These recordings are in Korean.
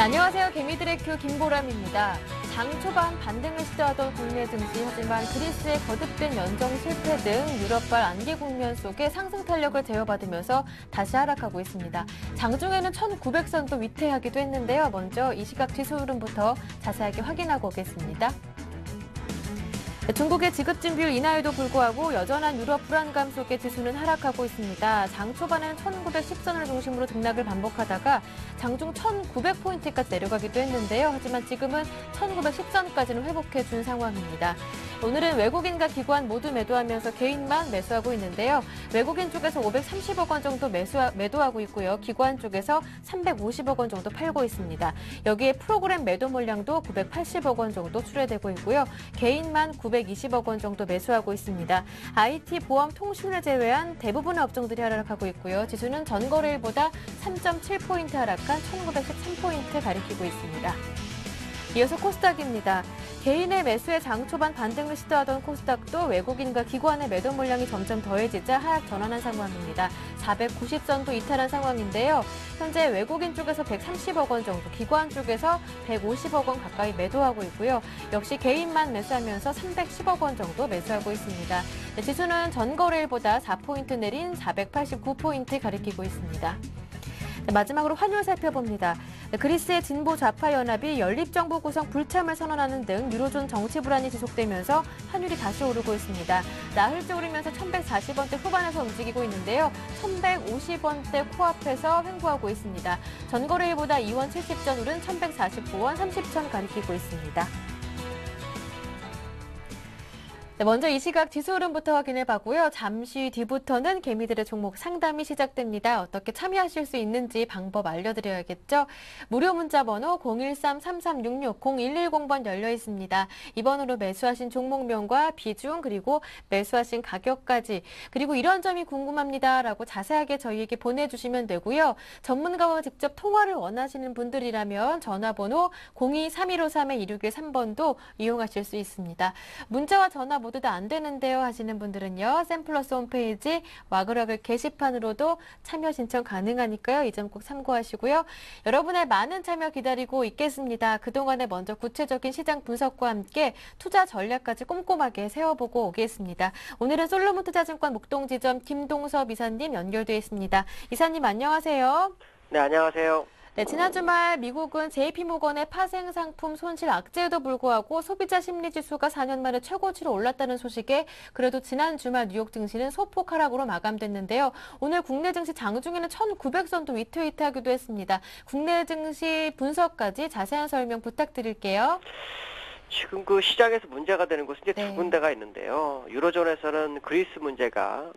안녕하세요. 개미들의 큐 김보람입니다. 장 초반 반등을 시도하던 국내 증시, 하지만 그리스의 거듭된 연정 실패 등 유럽발 안개 국면 속에 상승 탄력을 제어받으면서 다시 하락하고 있습니다. 장중에는 1900선도 위태하기도 했는데요. 먼저 이 시각 지수 흐름부터 자세하게 확인하고 오겠습니다. 중국의 지급진 비율 인하에도 불구하고 여전한 유럽 불안감 속에 지수는 하락하고 있습니다. 장 초반에는 1910선을 중심으로 등락을 반복하다가 장중 1900포인트까지 내려가기도 했는데요. 하지만 지금은 1910선까지는 회복해준 상황입니다. 오늘은 외국인과 기관 모두 매도하면서 개인만 매수하고 있는데요. 외국인 쪽에서 530억 원 정도 매도하고 있고요. 기관 쪽에서 350억 원 정도 팔고 있습니다. 여기에 프로그램 매도 물량도 980억 원 정도 출회되고 있고요. 개인만 920억 원 정도 매수하고 있습니다. IT, 보험, 통신을 제외한 대부분의 업종들이 하락하고 있고요. 지수는 전거래일보다 3.7포인트 하락한 1913포인트 가리키고 있습니다. 이어서 코스닥입니다. 개인의 매수에 장 초반 반등을 시도하던 코스닥도 외국인과 기관의 매도 물량이 점점 더해지자 하락 전환한 상황입니다. 490선도 이탈한 상황인데요. 현재 외국인 쪽에서 130억 원 정도, 기관 쪽에서 150억 원 가까이 매도하고 있고요. 역시 개인만 매수하면서 310억 원 정도 매수하고 있습니다. 지수는 전거래일보다 4포인트 내린 489포인트 가리키고 있습니다. 마지막으로 환율 살펴봅니다. 그리스의 진보 좌파 연합이 연립정부 구성 불참을 선언하는 등 유로존 정치 불안이 지속되면서 환율이 다시 오르고 있습니다. 나흘째 오르면서 1140원대 후반에서 움직이고 있는데요. 1150원대 코앞에서 횡보하고 있습니다. 전거래일보다 2원 70전 오른 1149원 30천 가리키고 있습니다. 네, 먼저 이 시각 지수 흐름부터 확인해봤고요. 잠시 뒤부터는 개미들의 종목 상담이 시작됩니다. 어떻게 참여하실 수 있는지 방법 알려드려야겠죠. 무료 문자 번호 013-3366-0110번 열려 있습니다. 이 번호로 매수하신 종목명과 비중, 그리고 매수하신 가격까지, 그리고 이런 점이 궁금합니다라고 자세하게 저희에게 보내주시면 되고요. 전문가와 직접 통화를 원하시는 분들이라면 전화번호 02-3153-2613번도 이용하실 수 있습니다. 문자와 전화 모두 다 안 되는데요 하시는 분들은요. 샘플러스 홈페이지 와그러글 게시판으로도 참여 신청 가능하니까요. 이 점 꼭 참고하시고요. 여러분의 많은 참여 기다리고 있겠습니다. 그동안에 먼저 구체적인 시장 분석과 함께 투자 전략까지 꼼꼼하게 세워보고 오겠습니다. 오늘은 솔로몬 투자증권 목동지점 김동섭 이사님 연결되어 있습니다. 이사님 안녕하세요. 네, 안녕하세요. 네, 지난 주말 미국은 JP모건의 파생 상품 손실 악재에도 불구하고 소비자 심리 지수가 4년 만에 최고치로 올랐다는 소식에 그래도 지난 주말 뉴욕 증시는 소폭 하락으로 마감됐는데요. 오늘 국내 증시 장중에는 1900선도 위태위태하기도 했습니다. 국내 증시 분석까지 자세한 설명 부탁드릴게요. 지금 그 시장에서 문제가 되는 곳은 이제 두 군데가 있는데요. 유로존에서는 그리스 문제가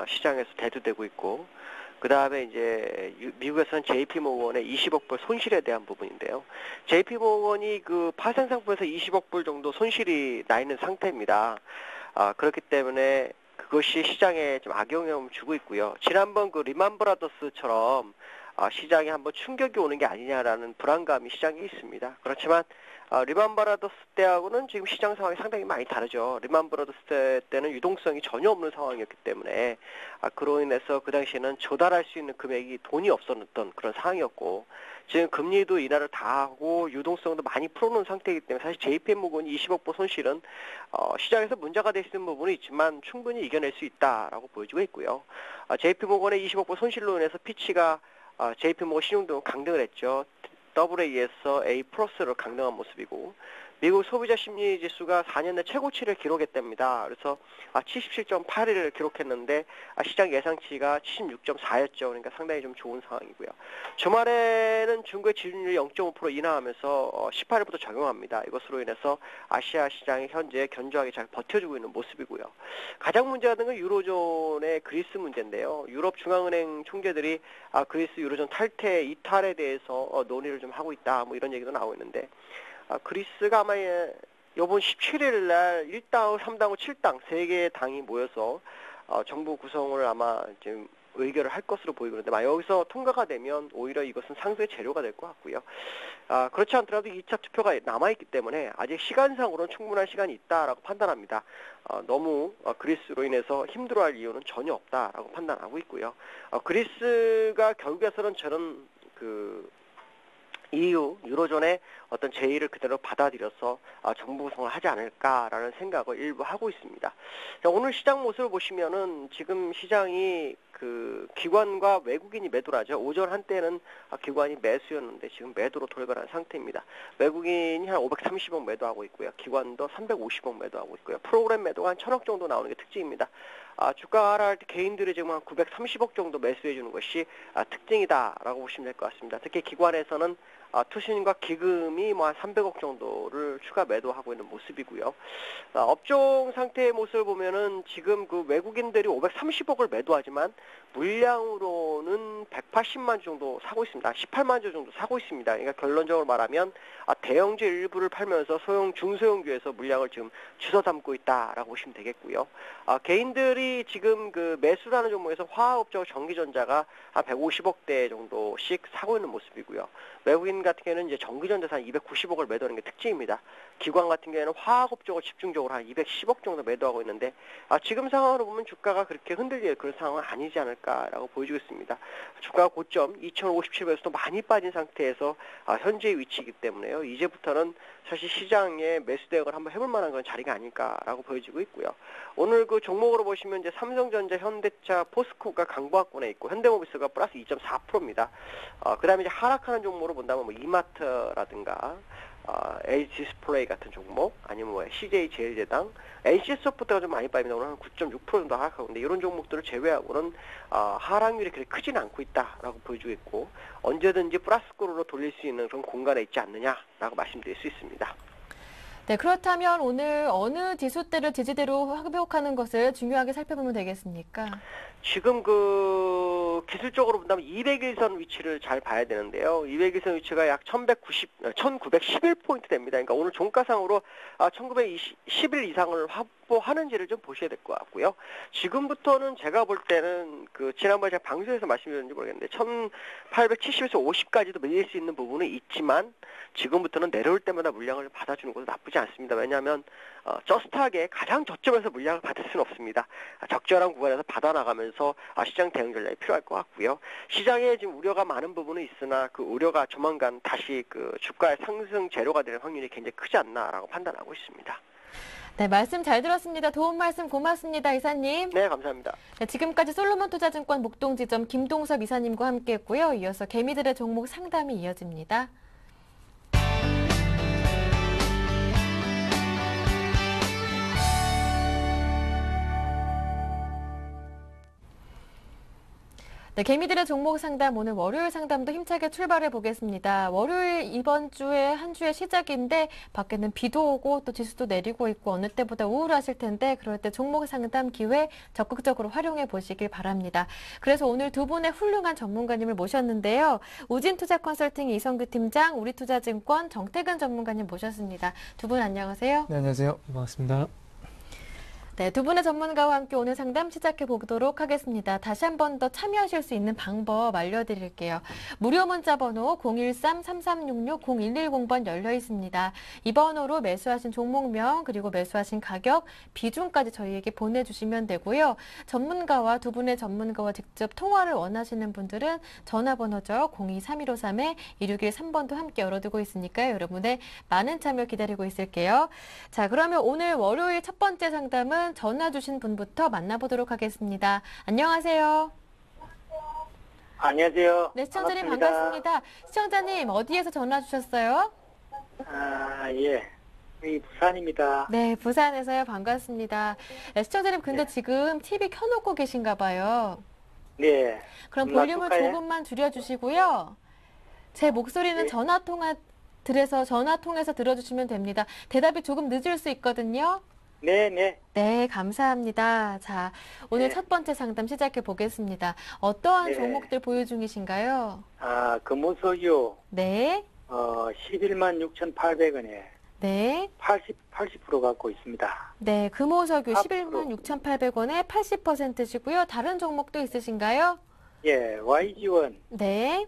시장에서 대두되고 있고, 그 다음에 이제 미국에서는 JP모건의 20억 불 손실에 대한 부분인데요. JP모건이 그 파생 상품에서 20억 불 정도 손실이 나 있는 상태입니다. 그렇기 때문에 그것이 시장에 좀 악영향을 주고 있고요. 지난번 그 리만 브라더스처럼 시장에 한번 충격이 오는 게 아니냐라는 불안감이 시장에 있습니다. 그렇지만 리만 브라더스 때하고는 지금 시장 상황이 상당히 많이 다르죠. 리만 브라더스 때는 유동성이 전혀 없는 상황이었기 때문에 그로 인해서 그 당시에는 조달할 수 있는 금액이 돈이 없었던 그런 상황이었고, 지금 금리도 인하를 다 하고 유동성도 많이 풀어놓은 상태이기 때문에 사실 JP모건이 20억 불 손실은 시장에서 문제가 될 수 있는 부분이 있지만 충분히 이겨낼 수 있다라고 보여지고 있고요. JP모건의 20억 불 손실로 인해서 피치가 JP모건 신용등은 강등을 했죠. AA에서 A+로 강등한 모습이고, 미국 소비자 심리 지수가 4년 내 최고치를 기록했답니다. 그래서 77.81을 기록했는데 시장 예상치가 76.4였죠. 그러니까 상당히 좀 좋은 상황이고요. 주말에는 중국의 지준율이 0.5% 인하하면서 18일부터 적용합니다. 이것으로 인해서 아시아 시장이 현재 견조하게 잘 버텨주고 있는 모습이고요. 가장 문제가 된 건 유로존의 그리스 문제인데요. 유럽 중앙은행 총재들이 그리스 유로존 탈퇴, 이탈에 대해서 논의를 좀 하고 있다, 뭐 이런 얘기도 나오고 있는데, 그리스가 아마 이번 17일 날 1당, 3당, 7당 3개의 당이 모여서 정부 구성을 아마 지금 의결을 할 것으로 보이는데, 여기서 통과가 되면 오히려 이것은 상승의 재료가 될 것 같고요. 그렇지 않더라도 2차 투표가 남아있기 때문에 아직 시간상으로는 충분한 시간이 있다라고 판단합니다. 너무 그리스로 인해서 힘들어할 이유는 전혀 없다라고 판단하고 있고요. 그리스가 결국에서는 저는 EU, 유로존의 어떤 제의를 그대로 받아들여서 정부 구성을 하지 않을까라는 생각을 일부 하고 있습니다. 자, 오늘 시장 모습을 보시면은 지금 시장이 그 기관과 외국인이 매도를 하죠. 오전 한때는 기관이 매수였는데 지금 매도로 돌변한 상태입니다. 외국인이 한 530억 매도하고 있고요. 기관도 350억 매도하고 있고요. 프로그램 매도가 한 1000억 정도 나오는 게 특징입니다. 주가 하락할 때 개인들이 지금 한 930억 정도 매수해 주는 것이 특징이다라고 보시면 될 것 같습니다. 특히 기관에서는 투신과 기금이 뭐 한 300억 정도를 추가 매도하고 있는 모습이고요. 업종 상태의 모습을 보면은 지금 그 외국인들이 530억을 매도하지만 물량으로는 180만 주 정도 사고 있습니다. 18만 주 정도 사고 있습니다. 그러니까 결론적으로 말하면 대형주 일부를 팔면서 소형, 중소형주에서 물량을 지금 주워 담고 있다라고 보시면 되겠고요. 개인들이 지금 그 매수라는 종목에서 화학업종, 전기전자가 한 150억대 정도씩 사고 있는 모습이고요. 외국인 같은 경우에는 이제 전기전자사 한 290억을 매도하는 게 특징입니다. 기관 같은 경우에는 화학업종을 집중적으로 한 210억 정도 매도하고 있는데 지금 상황으로 보면 주가가 그렇게 흔들릴 그런 상황은 아니지 않을까라고 보여지고 있습니다. 주가 고점 2,057에서도 많이 빠진 상태에서 현재의 위치이기 때문에요. 이제부터는 사실 시장에 매수 대응을 한번 해볼 만한 그런 자리가 아닐까라고 보여지고 있고요. 오늘 그 종목으로 보시면 이제 삼성전자, 현대차, 포스코가 강보합권에 있고 현대모비스가 플러스 2.4%입니다. 그다음에 이제 하락하는 종목으로 본다면 뭐 이마트라든가 LG 디스플레이 같은 종목, 아니면 뭐 CJ 제일제당, NC소프트가 좀 많이 빠집니다. 오늘 한 9.6% 정도 하락하고 있는데 이런 종목들을 제외하고는 하락률이 그렇게 크지는 않고 있다라고 보여주고 있고 언제든지 플러스권으로 돌릴 수 있는 그런 공간에 있지 않느냐라고 말씀드릴 수 있습니다. 네, 그렇다면 오늘 어느 지수대를 지지대로 회복하는 것을 중요하게 살펴보면 되겠습니까? 지금 그 기술적으로 본다면 200일선 위치를 잘 봐야 되는데요. 200일선 위치가 약 1911포인트 됩니다. 그러니까 오늘 종가상으로 1921 이상을 확보하는지를 좀 보셔야 될 것 같고요. 지금부터는 제가 볼 때는 그 지난번에 제가 방송에서 말씀드렸는지 모르겠는데 1870에서 50까지도 밀릴 수 있는 부분은 있지만 지금부터는 내려올 때마다 물량을 받아주는 것도 나쁘지 않습니다. 왜냐하면 저스트하게 가장 저점에서 물량을 받을 수는 없습니다. 적절한 구간에서 받아나가면서 시장 대응 전략이 필요할 것 같고요. 시장에 지금 우려가 많은 부분은 있으나 그 우려가 조만간 다시 그 주가의 상승 재료가 되는 확률이 굉장히 크지 않나라고 판단하고 있습니다. 네, 말씀 잘 들었습니다. 도움 말씀 고맙습니다, 이사님. 네, 감사합니다. 네, 지금까지 솔로몬투자증권 목동지점 김동섭 이사님과 함께했고요. 이어서 개미들의 종목 상담이 이어집니다. 네, 개미들의 종목 상담 오늘 월요일 상담도 힘차게 출발해 보겠습니다. 월요일 이번 주에 한 주의 시작인데 밖에는 비도 오고 또 지수도 내리고 있고 어느 때보다 우울하실 텐데 그럴 때 종목 상담 기회 적극적으로 활용해 보시길 바랍니다. 그래서 오늘 두 분의 훌륭한 전문가님을 모셨는데요. 우진투자 컨설팅 이성규 팀장, 우리투자증권 정태근 전문가님 모셨습니다. 두 분 안녕하세요. 네, 안녕하세요. 반갑습니다. 네, 두 분의 전문가와 함께 오늘 상담 시작해 보도록 하겠습니다. 다시 한 번 더 참여하실 수 있는 방법 알려드릴게요. 무료 문자 번호 013-3366-0110번 열려 있습니다. 이 번호로 매수하신 종목명 그리고 매수하신 가격, 비중까지 저희에게 보내주시면 되고요. 전문가와 두 분의 전문가와 직접 통화를 원하시는 분들은 전화번호죠. 023153-2613번도 함께 열어두고 있으니까요. 여러분의 많은 참여 기다리고 있을게요. 자, 그러면 오늘 월요일 첫 번째 상담은 전화 주신 분부터 만나보도록 하겠습니다. 안녕하세요. 안녕하세요. 네, 시청자님 반갑습니다. 시청자님 어디에서 전화 주셨어요? 예. 여기 부산입니다. 네, 부산에서요. 반갑습니다. 네, 시청자님 근데 지금 TV 켜놓고 계신가 봐요. 네. 그럼 볼륨을 조금만 줄여주시고요. 제 목소리는 네. 전화 통해서 들어주시면 됩니다. 대답이 조금 늦을 수 있거든요. 네. 네, 감사합니다. 자, 오늘 네. 첫 번째 상담 시작해 보겠습니다. 어떠한 네. 종목들 보유 중이신가요? 금호석유, 네, 116,800원에 네, 80% 갖고 있습니다. 네, 금호석유 4%. 116,800원에 80%시고요. 다른 종목도 있으신가요? 예, YG1, 네,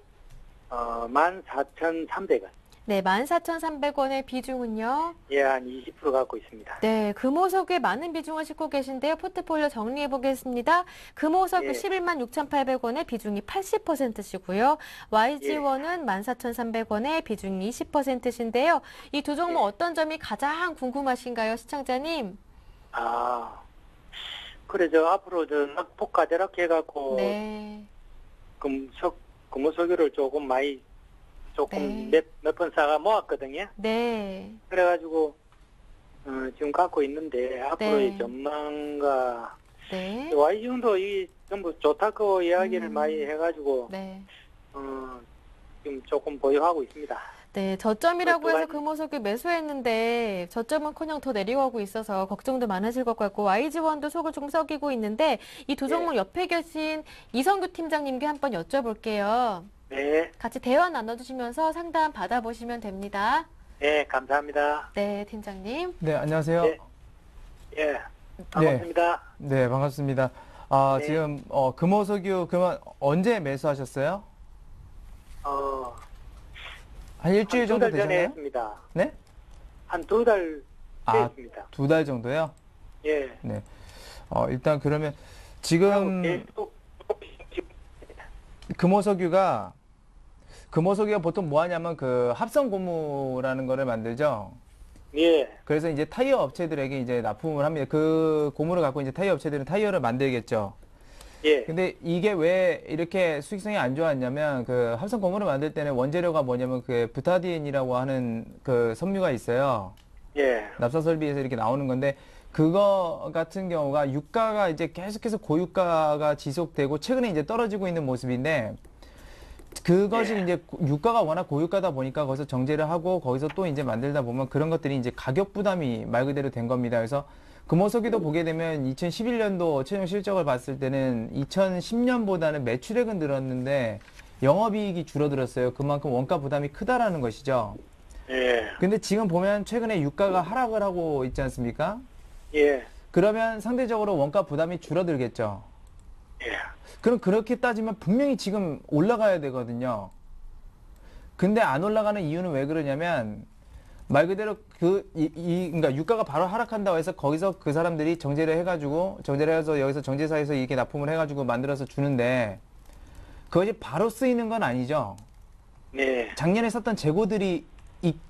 14,300원. 네, 14,300원의 비중은요? 예, 한 20% 갖고 있습니다. 네, 금호석유에 많은 비중을 싣고 계신데요. 포트폴리오 정리해 보겠습니다. 금호석유 예. 116,800원의 비중이 80%시고요. YG원은 14,300원의 비중이 20%신데요. 이 두 종목 예. 어떤 점이 가장 궁금하신가요, 시청자님? 아, 그래, 앞으로 낙폭 가대락 해갖고, 네. 금호석유를 조금 네. 몇 번 사가 모았거든요. 네. 그래가지고, 지금 갖고 있는데, 앞으로의 네. 전망과, 네. YG도 이 전부 좋다고 이야기를 많이 해가지고, 네. 지금 조금 보유하고 있습니다. 네, 저점이라고 두 해서 가지. 금호석유 매수했는데 저점은커녕 더 내려가고 있어서 걱정도 많으실 것 같고 YG원도 속을 좀 썩이고 있는데 이 두 종목 옆에 계신 이성규 팀장님께 한번 여쭤볼게요. 네, 같이 대화 나눠주시면서 상담 받아보시면 됩니다. 네, 감사합니다. 네, 팀장님. 네, 안녕하세요. 네. 예, 반갑습니다. 네, 반갑습니다. 아, 네. 지금 금호석유 그러면 언제 매수하셨어요? 한 일주일 정도 한 두 달 전에 되셨나요? 했습니다. 네? 한 2달 아, 됐습니다. 2달 정도요? 예. 네. 일단 그러면 지금 계속 금호석유가 보통 뭐 하냐면 그 합성 고무라는 거를 만들죠. 예, 그래서 이제 타이어 업체들에게 이제 납품을 합니다. 그 고무를 갖고 이제 타이어 업체들은 타이어를 만들겠죠. 예, 근데 이게 왜 이렇게 수익성이 안 좋았냐면 그 합성 고무를 만들 때는 원재료가 뭐냐면 그 부타디엔이라고 하는 그 섬유가 있어요. 예, 납사 설비에서 이렇게 나오는 건데 그거 같은 경우가 유가가 이제 계속해서 고유가가 지속되고 최근에 이제 떨어지고 있는 모습인데 그것이 이제 유가가 워낙 고유가다 보니까 거기서 정제를 하고 거기서 또 이제 만들다 보면 그런 것들이 이제 가격 부담이 말 그대로 된 겁니다. 그래서 금호석유도 보게 되면 2011년도 최종 실적을 봤을 때는 2010년보다는 매출액은 늘었는데 영업이익이 줄어들었어요. 그만큼 원가 부담이 크다라는 것이죠. 예, 근데 지금 보면 최근에 유가가 하락을 하고 있지 않습니까? 예, 그러면 상대적으로 원가 부담이 줄어들겠죠. 예, 그럼 그렇게 따지면 분명히 지금 올라가야 되거든요. 근데 안 올라가는 이유는 왜 그러냐면 말 그대로 그러니까 유가가 바로 하락한다고 해서 거기서 그 사람들이 정제를 해서 여기서 정제사에서 이렇게 납품을 해가지고 만들어서 주는데 그것이 바로 쓰이는 건 아니죠. 네, 작년에 썼던 재고들이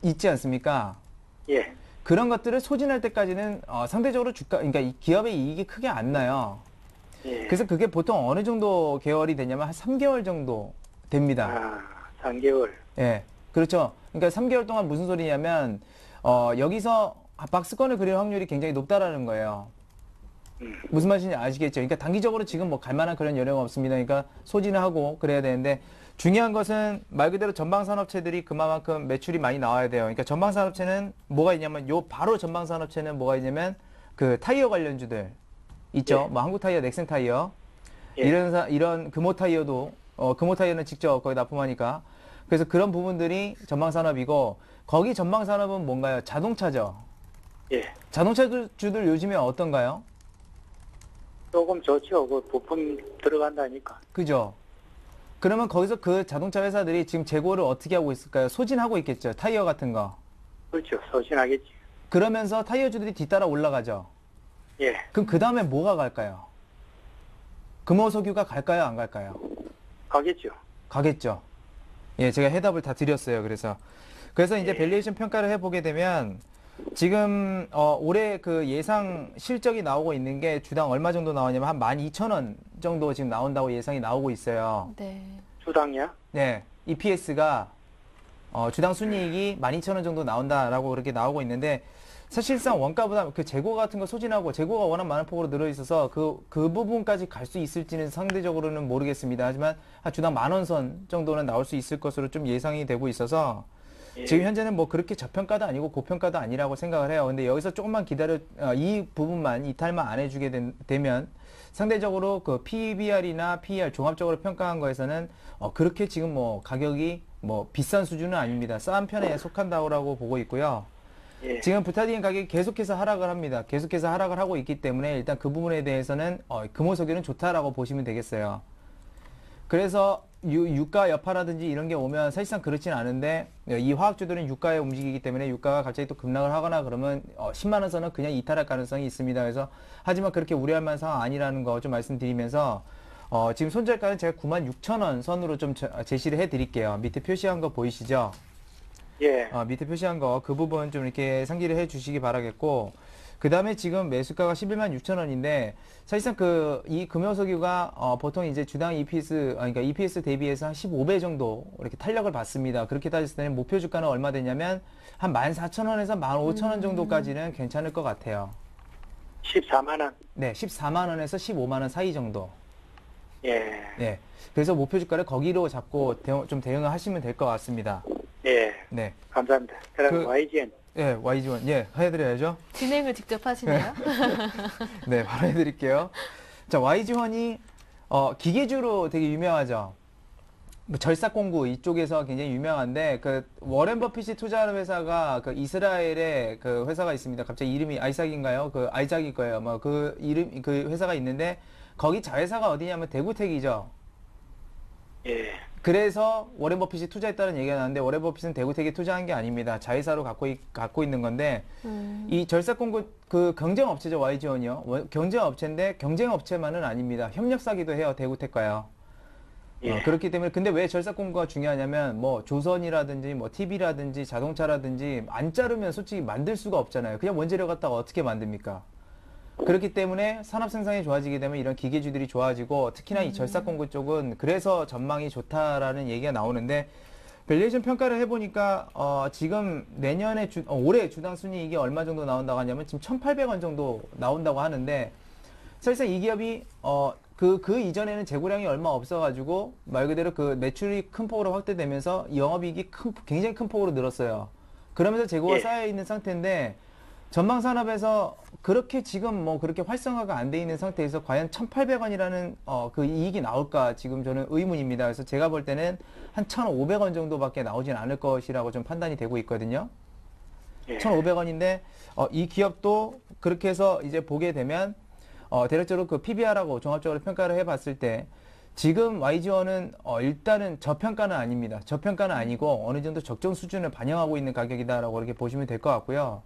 있지 않습니까? 예, 그런 것들을 소진할 때까지는 상대적으로 그러니까 이 기업의 이익이 크게 안 나요. 예. 그래서 그게 보통 어느 정도 개월이 되냐면 한 3개월 정도 됩니다. 아, 3개월. 예. 그렇죠. 그러니까 3개월 동안 무슨 소리냐면, 여기서 박스권을 그릴 확률이 굉장히 높다라는 거예요. 무슨 말인지 아시겠죠? 그러니까 단기적으로 지금 뭐 갈 만한 그런 여력은 없습니다. 그러니까 소진을 하고 그래야 되는데, 중요한 것은 말 그대로 전방산업체들이 그만큼 매출이 많이 나와야 돼요. 그러니까 전방산업체는 뭐가 있냐면, 바로 전방산업체는 뭐가 있냐면, 그 타이어 관련주들 있죠. 예. 뭐 한국 타이어, 넥센 타이어. 예. 이런 금호 타이어도, 금호 타이어는 직접 거기 납품하니까. 그래서 그런 부분들이 전방산업이고, 거기 전방산업은 뭔가요? 자동차죠. 예. 자동차주들 요즘에 어떤가요? 조금 좋죠. 그 부품 들어간다니까. 그죠? 그러면 거기서 그 자동차 회사들이 지금 재고를 어떻게 하고 있을까요? 소진하고 있겠죠. 타이어 같은 거. 그렇죠. 소신하겠지. 그러면서 타이어주들이 뒤따라 올라가죠. 예. 그럼 그 다음에 뭐가 갈까요? 금호석유가 갈까요? 안 갈까요? 가겠죠. 가겠죠. 예, 제가 해답을 다 드렸어요. 그래서 이제 예. 밸류에이션 평가를 해보게 되면 지금 올해 그 예상 실적이 나오고 있는 게 주당 얼마 정도 나오냐면 한 12,000원 정도 지금 나온다고 예상이 나오고 있어요. 네. 주당이야? 네, EPS가 주당 순이익이 12,000원 정도 나온다라고 그렇게 나오고 있는데 사실상 원가보다 그 재고 같은 거 소진하고 재고가 워낙 많은 폭으로 늘어 있어서 그 부분까지 갈 수 있을지는 상대적으로는 모르겠습니다. 하지만 한 주당 10,000원 선 정도는 나올 수 있을 것으로 좀 예상이 되고 있어서 예. 지금 현재는 뭐 그렇게 저평가도 아니고 고평가도 아니라고 생각을 해요. 근데 여기서 조금만 이 부분만 이탈만 안 해주게 되면 상대적으로 그 PBR이나 PER 종합적으로 평가한 거에서는 그렇게 지금 뭐 가격이 뭐 비싼 수준은 아닙니다. 싼 편에 속한다고 보고 있고요. 예. 지금 부타디엔 가격이 계속해서 하락을 합니다. 계속해서 하락을 하고 있기 때문에 일단 그 부분에 대해서는 금호석유는 좋다라고 보시면 되겠어요. 그래서 유가 여파라든지 이런 게 오면 사실상 그렇진 않은데 이 화학주들은 유가에 움직이기 때문에 유가가 갑자기 또 급락을 하거나 그러면 10만 원 선은 그냥 이탈할 가능성이 있습니다. 그래서 하지만 그렇게 우려할 만한 상황 아니라는 거 좀 말씀드리면서 지금 손절가는 제가 96,000원 선으로 좀 제시를 해드릴게요. 밑에 표시한 거 보이시죠? 예. 밑에 표시한 거 그 부분 좀 이렇게 상기를 해 주시기 바라겠고, 그 다음에 지금 매수가가 11만 6천 원인데 사실상 이 금요석유가 보통 이제 주당 EPS 그러니까 EPS 대비해서 한 15배 정도 이렇게 탄력을 받습니다. 그렇게 따졌을 때는 목표 주가는 얼마 되냐면 한 14,000원에서 15,000원 정도까지는 괜찮을 것 같아요. 14만 원. 네, 14만 원에서 15만 원 사이 정도. 예. 네, 그래서 목표 주가를 거기로 잡고 좀 대응을 하시면 될 것 같습니다. 예. 네, 감사합니다. 그럼 YGN. 예, YG1 예 해드려야죠. 진행을 직접 하시네요. 네, 바로 해드릴게요. 자, YG1이 기계주로 되게 유명하죠. 뭐 절삭공구 이쪽에서 굉장히 유명한데 그 워렌 버핏이 투자하는 회사가 그 이스라엘에 그 회사가 있습니다. 갑자기 이름이 아이삭인가요? 그 아이삭일 거예요. 뭐 그 이름 그 회사가 있는데 거기 자회사가 어디냐면 대구텍이죠. 예. 그래서 워렌 버핏이 투자했다는 얘기가 나왔는데 워렌 버핏은 대구텍에 투자한 게 아닙니다. 자회사로 갖고 있는 건데 이 절삭공구 그 경쟁업체죠. YG1이요. 경쟁업체인데 경쟁업체만은 아닙니다. 협력사기도 해요. 대구텍과요. 예. 그렇기 때문에 근데 왜 절삭공구가 중요하냐면 뭐 조선이라든지 뭐 TV라든지 자동차라든지 안 자르면 솔직히 만들 수가 없잖아요. 그냥 원재료 갖다가 어떻게 만듭니까? 그렇기 때문에 산업 생산이 좋아지게 되면 이런 기계주들이 좋아지고 특히나 이 절삭공구 쪽은 그래서 전망이 좋다라는 얘기가 나오는데 밸류에이션 평가를 해보니까 지금 내년에 올해 주당 순이익이 얼마 정도 나온다고 하냐면 지금 1,800원 정도 나온다고 하는데 사실상 이 기업이 그 이전에는 재고량이 얼마 없어가지고 말 그대로 그 매출이 큰 폭으로 확대되면서 영업이익이 굉장히 큰 폭으로 늘었어요. 그러면서 재고가 예. 쌓여 있는 상태인데 전망 산업에서 그렇게 지금 뭐 그렇게 활성화가 안 돼 있는 상태에서 과연 1,800원이라는 그 이익이 나올까 지금 저는 의문입니다. 그래서 제가 볼 때는 한 1,500원 정도밖에 나오진 않을 것이라고 좀 판단이 되고 있거든요. 예. 1,500원인데 이 기업도 그렇게 해서 이제 보게 되면 대략적으로 그 PBR하고 종합적으로 평가를 해봤을 때 지금 YG1은 일단은 저평가는 아닙니다. 저평가는 아니고 어느 정도 적정 수준을 반영하고 있는 가격이다라고 이렇게 보시면 될 것 같고요.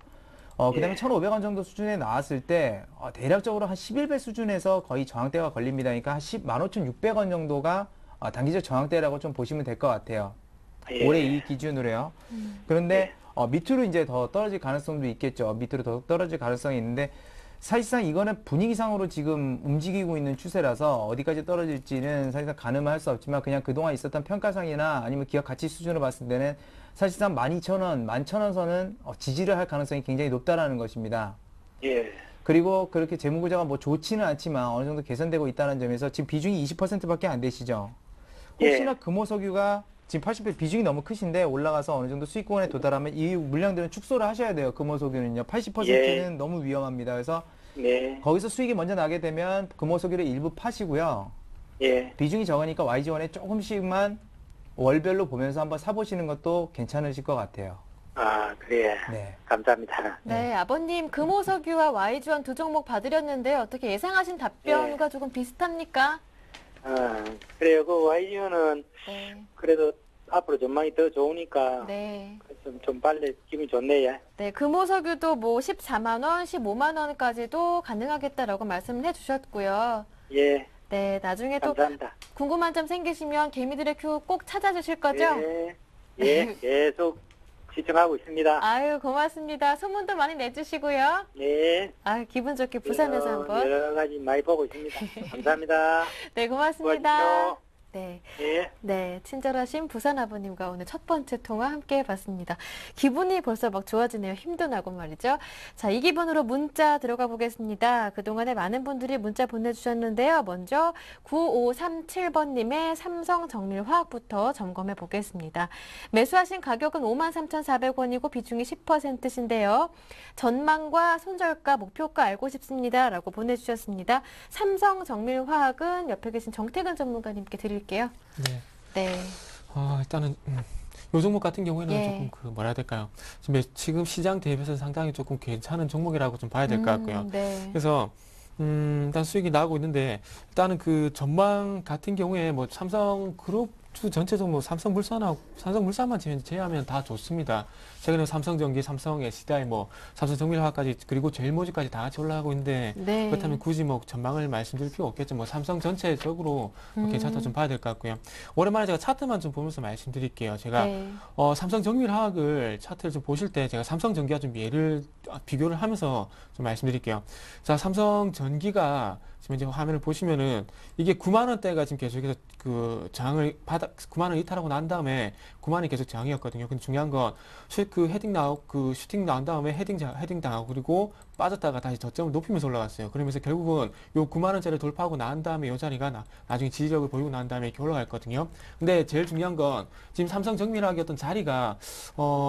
그 다음에 예. 1,500원 정도 수준에 나왔을 때 대략적으로 한 11배 수준에서 거의 저항대가 걸립니다. 그러니까 한 15,600원 정도가 단기적 저항대라고 좀 보시면 될 것 같아요. 예. 올해 이 기준으로요. 그런데 밑으로 이제 더 떨어질 가능성도 있겠죠. 밑으로 더 떨어질 가능성이 있는데 사실상 이거는 분위기상으로 지금 움직이고 있는 추세라서 어디까지 떨어질지는 사실상 가늠할 수 없지만 그냥 그동안 있었던 평가상이나 아니면 기업 가치 수준으로 봤을 때는 사실상 12,000원, 11,000원 선은 지지를 할 가능성이 굉장히 높다라는 것입니다. 예. 그리고 그렇게 재무구조가 뭐 좋지는 않지만 어느 정도 개선되고 있다는 점에서 지금 비중이 20%밖에 안 되시죠. 혹시나 예. 금호석유가 지금 80% 비중이 너무 크신데 올라가서 어느 정도 수익권에 도달하면 이 물량들은 축소를 하셔야 돼요. 금호석유는요. 80%는 예. 너무 위험합니다. 그래서 네. 거기서 수익이 먼저 나게 되면 금호석유를 일부 파시고요. 예. 비중이 적으니까 YG1에 조금씩만 월별로 보면서 한번 사보시는 것도 괜찮으실 것 같아요. 아, 그래. 네. 감사합니다. 네, 아버님 금호석유와 YG1 두 종목 봐드렸는데 어떻게 예상하신 답변과 조금 비슷합니까? 그래요. 그 YG는 네. 그래도 앞으로 전망이 더 좋으니까 네. 좀 빨리 기분이 좋네요. 네, 금호석유도 뭐 14만 원, 15만 원까지도 가능하겠다라고 말씀을 해주셨고요. 예. 네, 나중에 또 감사합니다. 궁금한 점 생기시면 개미들의 큐 꼭 찾아주실 거죠? 예. 예. 계속 시청하고 있습니다. 아유, 고맙습니다. 소문도 많이 내주시고요. 네. 아유, 기분 좋게 부산에서 한번. 여러 가지 많이 보고 있습니다. 감사합니다. 네, 고맙습니다. 수고하십시오. 네. 예. 네, 친절하신 부산 아버님과 오늘 첫 번째 통화 함께 해봤습니다. 기분이 벌써 막 좋아지네요. 힘도 나고 말이죠. 자, 이 기분으로 문자 들어가 보겠습니다. 그동안에 많은 분들이 문자 보내주셨는데요. 먼저 9537번님의 삼성정밀화학부터 점검해 보겠습니다. 매수하신 가격은 53,400원이고 비중이 10%신데요. 전망과 손절가, 목표가 알고 싶습니다. 라고 보내주셨습니다. 삼성정밀화학은 옆에 계신 정태근 전문가님께 드릴게요. 네. 네. 일단은 요 종목 같은 경우에는 예. 조금 그 뭐라 해야 될까요? 지금 시장 대비해서 상당히 조금 괜찮은 종목이라고 좀 봐야 될 것 같고요. 네. 그래서 일단 수익이 나고 있는데, 일단은 그 전망 같은 경우에 뭐 삼성그룹 주 전체적으로 뭐 삼성물산만 제외하면 다 좋습니다. 최근에 삼성전기, 삼성 SDI, 뭐 삼성정밀화학까지 그리고 제일모직까지 다 같이 올라가고 있는데, 네. 그렇다면 굳이 뭐 전망을 말씀드릴 필요 없겠죠. 뭐 삼성 전체적으로 괜찮다 좀 봐야 될 것 같고요. 오랜만에 제가 차트만 좀 보면서 말씀드릴게요. 제가 네. 삼성정밀화학을 차트를 좀 보실 때 제가 삼성전기와 좀 비교를 하면서 좀 말씀드릴게요. 자, 삼성전기가 지금 이제 화면을 보시면은 이게 9만 원대가 지금 계속해서 그 저항을 9만 원 이탈하고 난 다음에 9만 원이 계속 저항이었거든요. 근데 중요한 건 슈팅 나온 다음에 헤딩 당하고 그리고 빠졌다가 다시 저점을 높이면서 올라갔어요. 그러면서 결국은 요 9만 원짜리 돌파하고 난 다음에 요 자리가 나중에 지지력을 보이고 난 다음에 이렇게 올라갔거든요. 근데 제일 중요한 건 지금 삼성정밀화학이었던 자리가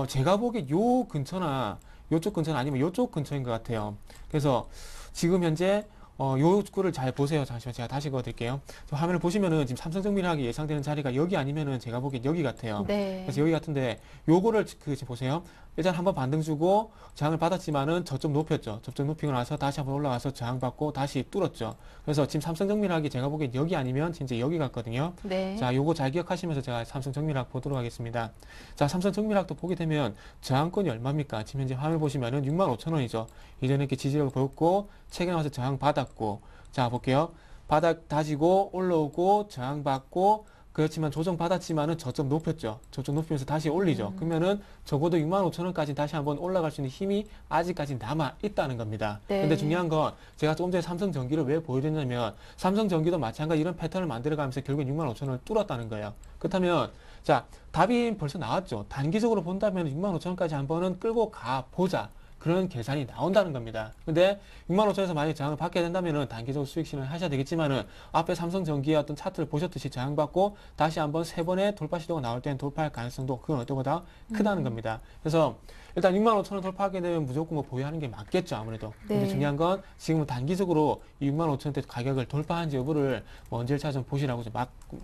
제가 보기에 요 근처나 요쪽 근처는 아니면 요쪽 근처인 것 같아요. 그래서 지금 현재 요 꼴을 잘 보세요. 잠시만 제가 다시 그어드릴게요. 화면을 보시면은 지금 삼성정밀화학이 예상되는 자리가 여기 아니면은 제가 보기엔 여기 같아요. 네. 그래서 여기 같은데 요거를 지금 보세요. 일단 한번 반등 주고 저항을 받았지만은 저점 높였죠. 저점 높이고 나서 다시 한번 올라가서 저항 받고 다시 뚫었죠. 그래서 지금 삼성정밀화학이 제가 보기엔 여기 아니면 진짜 여기 같거든요. 네. 자, 요거 잘 기억하시면서 제가 삼성정밀화학 보도록 하겠습니다. 자, 삼성정밀화학도 보게 되면 저항권이 얼마입니까? 지금 현재 화면 보시면은 65,000원이죠. 이전에 이렇게 지지력을 보였고 최근에 와서 저항 받았고, 자 볼게요. 바닥 다지고 올라오고 저항 받고, 그렇지만 조정 받았지만은 저점 높였죠. 저점 높이면서 다시 올리죠. 그러면은 적어도 65,000원까지 다시 한번 올라갈 수 있는 힘이 아직까지 남아 있다는 겁니다. 네. 근데 중요한 건 제가 조금 전에 삼성전기를 왜 보여드렸냐면 삼성전기도 마찬가지 이런 패턴을 만들어가면서 결국엔 65,000원을 뚫었다는 거예요. 그렇다면 자, 답이 벌써 나왔죠. 단기적으로 본다면 65,000원까지 한번은 끌고 가보자. 그런 계산이 나온다는 겁니다. 근데 65,000원에서 만약에 저항을 받게 된다면은 단기적으로 수익 실현을 하셔야 되겠지만은 앞에 삼성전기의 어떤 차트를 보셨듯이 저항받고 다시 한번 세 번의 돌파 시도가 나올 때는 돌파할 가능성도 그건 어때보다 크다는 겁니다. 그래서 일단 65,000원 돌파하게 되면 무조건 뭐 보유하는 게 맞겠죠, 아무래도. 근데 네. 중요한 건 지금은 단기적으로 이 65,000원대 가격을 돌파한지 여부를 뭐 언제를 좀 보시라고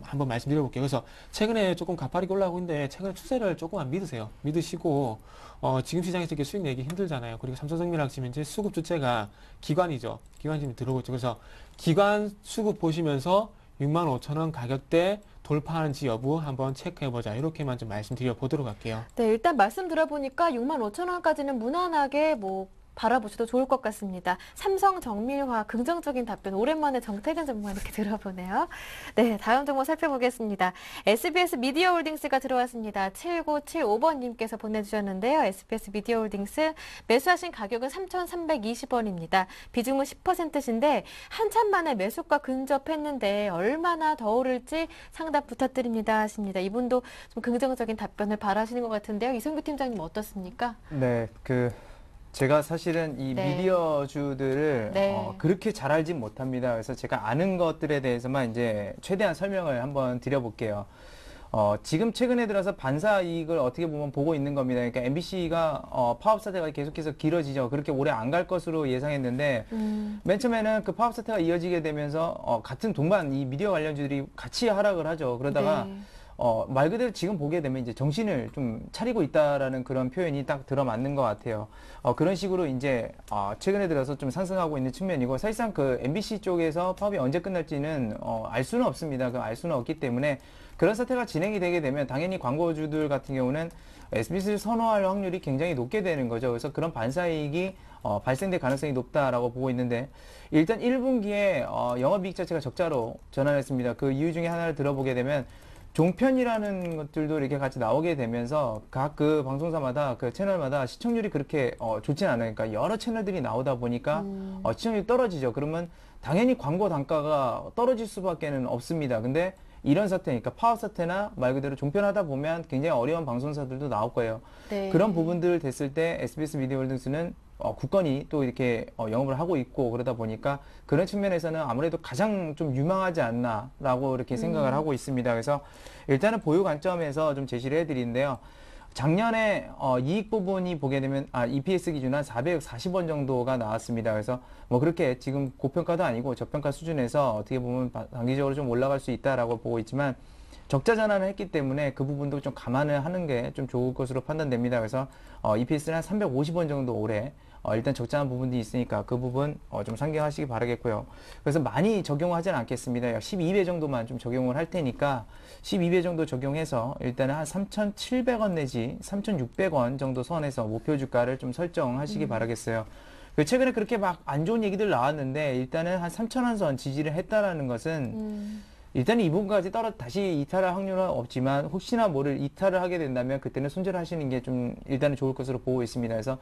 한번 말씀드려볼게요. 그래서 최근에 조금 가파르게 올라오고 있는데 최근에 추세를 조금만 믿으세요. 믿으시고 지금 시장에서 이렇게 수익 내기 힘들잖아요. 그리고 삼성정밀화학 지금 이제 수급 주체가 기관이죠. 기관이 지금 들어오고 있죠. 그래서 기관 수급 보시면서 65,000원 가격대 돌파하는지 여부 한번 체크해보자. 이렇게만 좀 말씀드려 보도록 할게요. 네, 일단 말씀 들어보니까 65,000원까지는 무난하게 뭐 바라보셔도 좋을 것 같습니다. 삼성정밀화 긍정적인 답변 오랜만에 정태근 전문가 이렇게 들어보네요. 네, 다음 종목 살펴보겠습니다. SBS 미디어홀딩스가 들어왔습니다. 7975번님께서 보내주셨는데요. SBS 미디어홀딩스 매수하신 가격은 3,320원입니다. 비중은 10%신데 한참 만에 매수가 근접했는데 얼마나 더 오를지 상담 부탁드립니다 하십니다. 이분도 좀 긍정적인 답변을 바라시는 것 같은데요. 이성규 팀장님 어떻습니까? 네, 제가 사실은 이 네. 미디어주들을 네. 그렇게 잘 알진 못합니다. 그래서 제가 아는 것들에 대해서만 이제 최대한 설명을 한번 드려볼게요. 지금 최근에 들어서 반사 이익을 어떻게 보면 보고 있는 겁니다. 그러니까 MBC가 파업 사태가 계속해서 길어지죠. 그렇게 오래 안 갈 것으로 예상했는데 맨 처음에는 그 파업 사태가 이어지게 되면서 같은 동반 이 미디어 관련주들이 같이 하락을 하죠. 그러다가 네. 말 그대로 지금 보게 되면 이제 정신을 좀 차리고 있다라는 그런 표현이 딱 들어맞는 것 같아요. 그런 식으로 이제, 최근에 들어서 좀 상승하고 있는 측면이고, 사실상 그 MBC 쪽에서 파업이 언제 끝날지는, 알 수는 없습니다. 알 수는 없기 때문에, 그런 사태가 진행이 되게 되면 당연히 광고주들 같은 경우는 SBS를 선호할 확률이 굉장히 높게 되는 거죠. 그래서 그런 반사이익이 발생될 가능성이 높다라고 보고 있는데, 일단 1분기에 영업이익 자체가 적자로 전환했습니다. 그 이유 중에 하나를 들어보게 되면 종편이라는 것들도 이렇게 같이 나오게 되면서 각 그 방송사마다 그 채널마다 시청률이 그렇게 좋진 않아요. 그러니까 여러 채널들이 나오다 보니까 시청률이 떨어지죠. 그러면 당연히 광고 단가가 떨어질 수밖에는 없습니다. 근데 이런 사태니까 파업 사태나 말 그대로 종편하다 보면 굉장히 어려운 방송사들도 나올 거예요. 네. 그런 부분들 됐을 때 SBS 미디어홀딩스는 굳건히 또 이렇게 영업을 하고 있고 그러다 보니까 그런 측면에서는 아무래도 가장 좀 유망하지 않나라고 이렇게 생각을 하고 있습니다. 그래서 일단은 보유 관점에서 좀 제시를 해드리는데요. 작년에 이익 부분이 보게 되면 EPS 기준 한 440원 정도가 나왔습니다. 그래서 뭐 그렇게 지금 고평가도 아니고 저평가 수준에서 어떻게 보면 단기적으로 좀 올라갈 수 있다라고 보고 있지만 적자 전환을 했기 때문에 그 부분도 좀 감안을 하는 게 좀 좋을 것으로 판단됩니다. 그래서 EPS는 한 350원 정도 올해 일단 적절한 부분도 있으니까 그 부분 좀 상기하시기 바라겠고요. 그래서 많이 적용하지는 않겠습니다. 약 12배 정도만 좀 적용을 할 테니까 12배 정도 적용해서 일단은 한 3,700원 내지 3,600원 정도 선에서 목표 주가를 좀 설정하시기 바라겠어요. 최근에 그렇게 막 안 좋은 얘기들 나왔는데 일단은 한 3,000원 선 지지를 했다라는 것은 일단 이 부분까지 다시 이탈할 확률은 없지만 혹시나 모를 이탈을 하게 된다면 그때는 손절하시는 게 좀 일단은 좋을 것으로 보고 있습니다. 그래서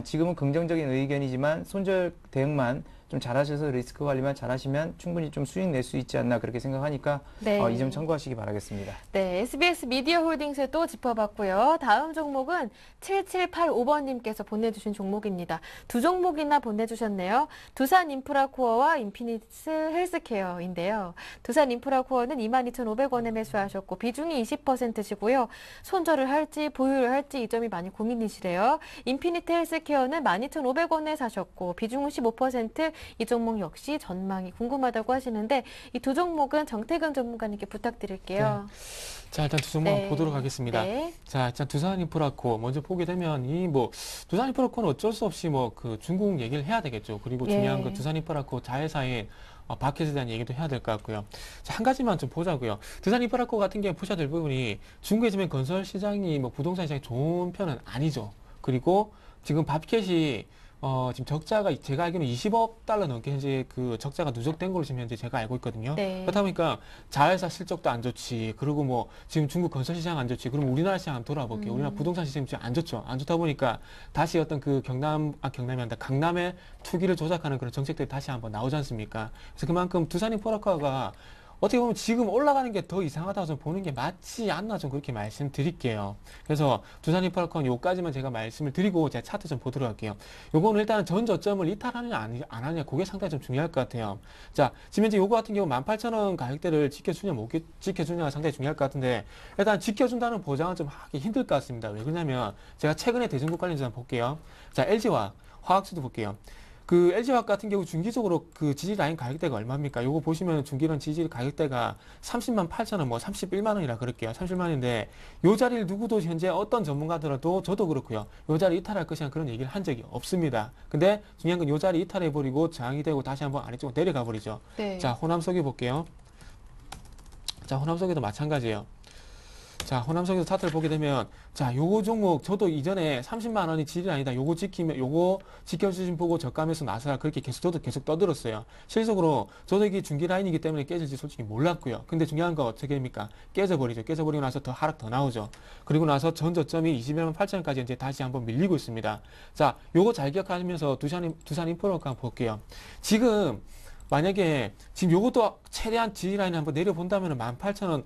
지금은 긍정적인 의견이지만 손절 대응만 좀 잘하셔서 리스크 관리만 잘하시면 충분히 좀 수익 낼 수 있지 않나 그렇게 생각하니까 네. 이 점 참고하시기 바라겠습니다. 네, SBS 미디어 홀딩스를 또 짚어봤고요. 다음 종목은 7785번님께서 보내주신 종목입니다. 두 종목이나 보내주셨네요. 두산 인프라코어와 인피니스 헬스케어인데요. 두산 인프라코어는 22,500원에 매수하셨고 비중이 20%시고요. 손절을 할지 보유를 할지 이 점이 많이 고민이시래요. 인피니트 헬스케어는 12,500원에 사셨고 비중은 15%. 이 종목 역시 전망이 궁금하다고 하시는데 이 두 종목은 정태근 전문가님께 부탁드릴게요. 네. 자, 일단 두 종목 네. 보도록 하겠습니다. 네. 자, 일단 두산 인프라코 먼저 보게 되면 두산 인프라코는 어쩔 수 없이 그 중국 얘기를 해야 되겠죠. 그리고 중요한 건 두산 인프라코 자회사인 바켓에 대한 얘기도 해야 될 것 같고요. 자, 한 가지만 좀 보자고요. 두산 인프라코 같은 경우에 보셔야 될 부분이 중국에 지금 건설 시장이 부동산 시장이 좋은 편은 아니죠. 그리고 지금 바켓이 지금 적자가 제가 알기로는 20억 달러 넘게 현재 그 적자가 누적된 걸로 지금 현재 제가 알고 있거든요. 네. 그렇다 보니까 자회사 실적도 안 좋지. 그리고 지금 중국 건설 시장 안 좋지. 그럼 우리나라 시장 한번 돌아볼게요. 우리나라 부동산 시장이 지금 안 좋죠. 안 좋다 보니까 다시 어떤 그 강남이 아니라 강남의 투기를 조작하는 그런 정책들이 다시 한번 나오지 않습니까? 그래서 그만큼 두산 인프라코가 어떻게 보면 지금 올라가는 게 더 이상하다고 좀 보는 게 맞지 않나 좀 그렇게 말씀드릴게요. 그래서 두산 인프라코는 요까지만 제가 말씀을 드리고 제가 차트 좀 보도록 할게요. 요거는 일단은 전 저점을 이탈하느냐 안 하느냐 그게 상당히 좀 중요할 것 같아요. 자, 지금 현재 요거 같은 경우 18,000원 가격대를 지켜주냐 못 지켜주냐가 상당히 중요할 것 같은데 일단 지켜준다는 보장은 좀 하기 힘들 것 같습니다. 왜 그러냐면 제가 최근에 대중국 관련주 한번 볼게요. 자, LG화학, 화학주도 볼게요. 그 LG화학 같은 경우 중기적으로 그 지지 라인 가격대가 얼마입니까? 요거 보시면 중기론 지지 가격대가 30만 8천원, 31만 원이라 그럴게요. 31만 원인데 요 자리를 누구도 현재 어떤 전문가들도 저도 그렇고요. 요 자리 이탈할 것이란 그런 얘기를 한 적이 없습니다. 근데 중요한 건 요 자리 이탈해버리고 저항이 되고 다시 한번 아래쪽으로 내려가 버리죠. 네. 자, 호남석유 볼게요. 자, 호남석유도 마찬가지예요. 자, 호남석유도 차트를 보게 되면 자, 요거 종목 저도 이전에 30만 원이 질이 아니다. 요거 지켜주신 보고 저가면서 나서라 그렇게 저도 계속 떠들었어요. 실질적으로 저도 이게 중기 라인이기 때문에 깨질지 솔직히 몰랐고요. 근데 중요한 거 어떻게 됩니까? 깨져버리죠. 깨져버리고 나서 더 하락 더 나오죠. 그리고 나서 전 저점이 21만 8천원까지 이제 다시 한번 밀리고 있습니다. 자, 요거 잘 기억하면서 두산 인프라코 한번 볼게요. 지금 만약에 지금 요것도 최대한 지지라인을 한번 내려본다면 18,000원,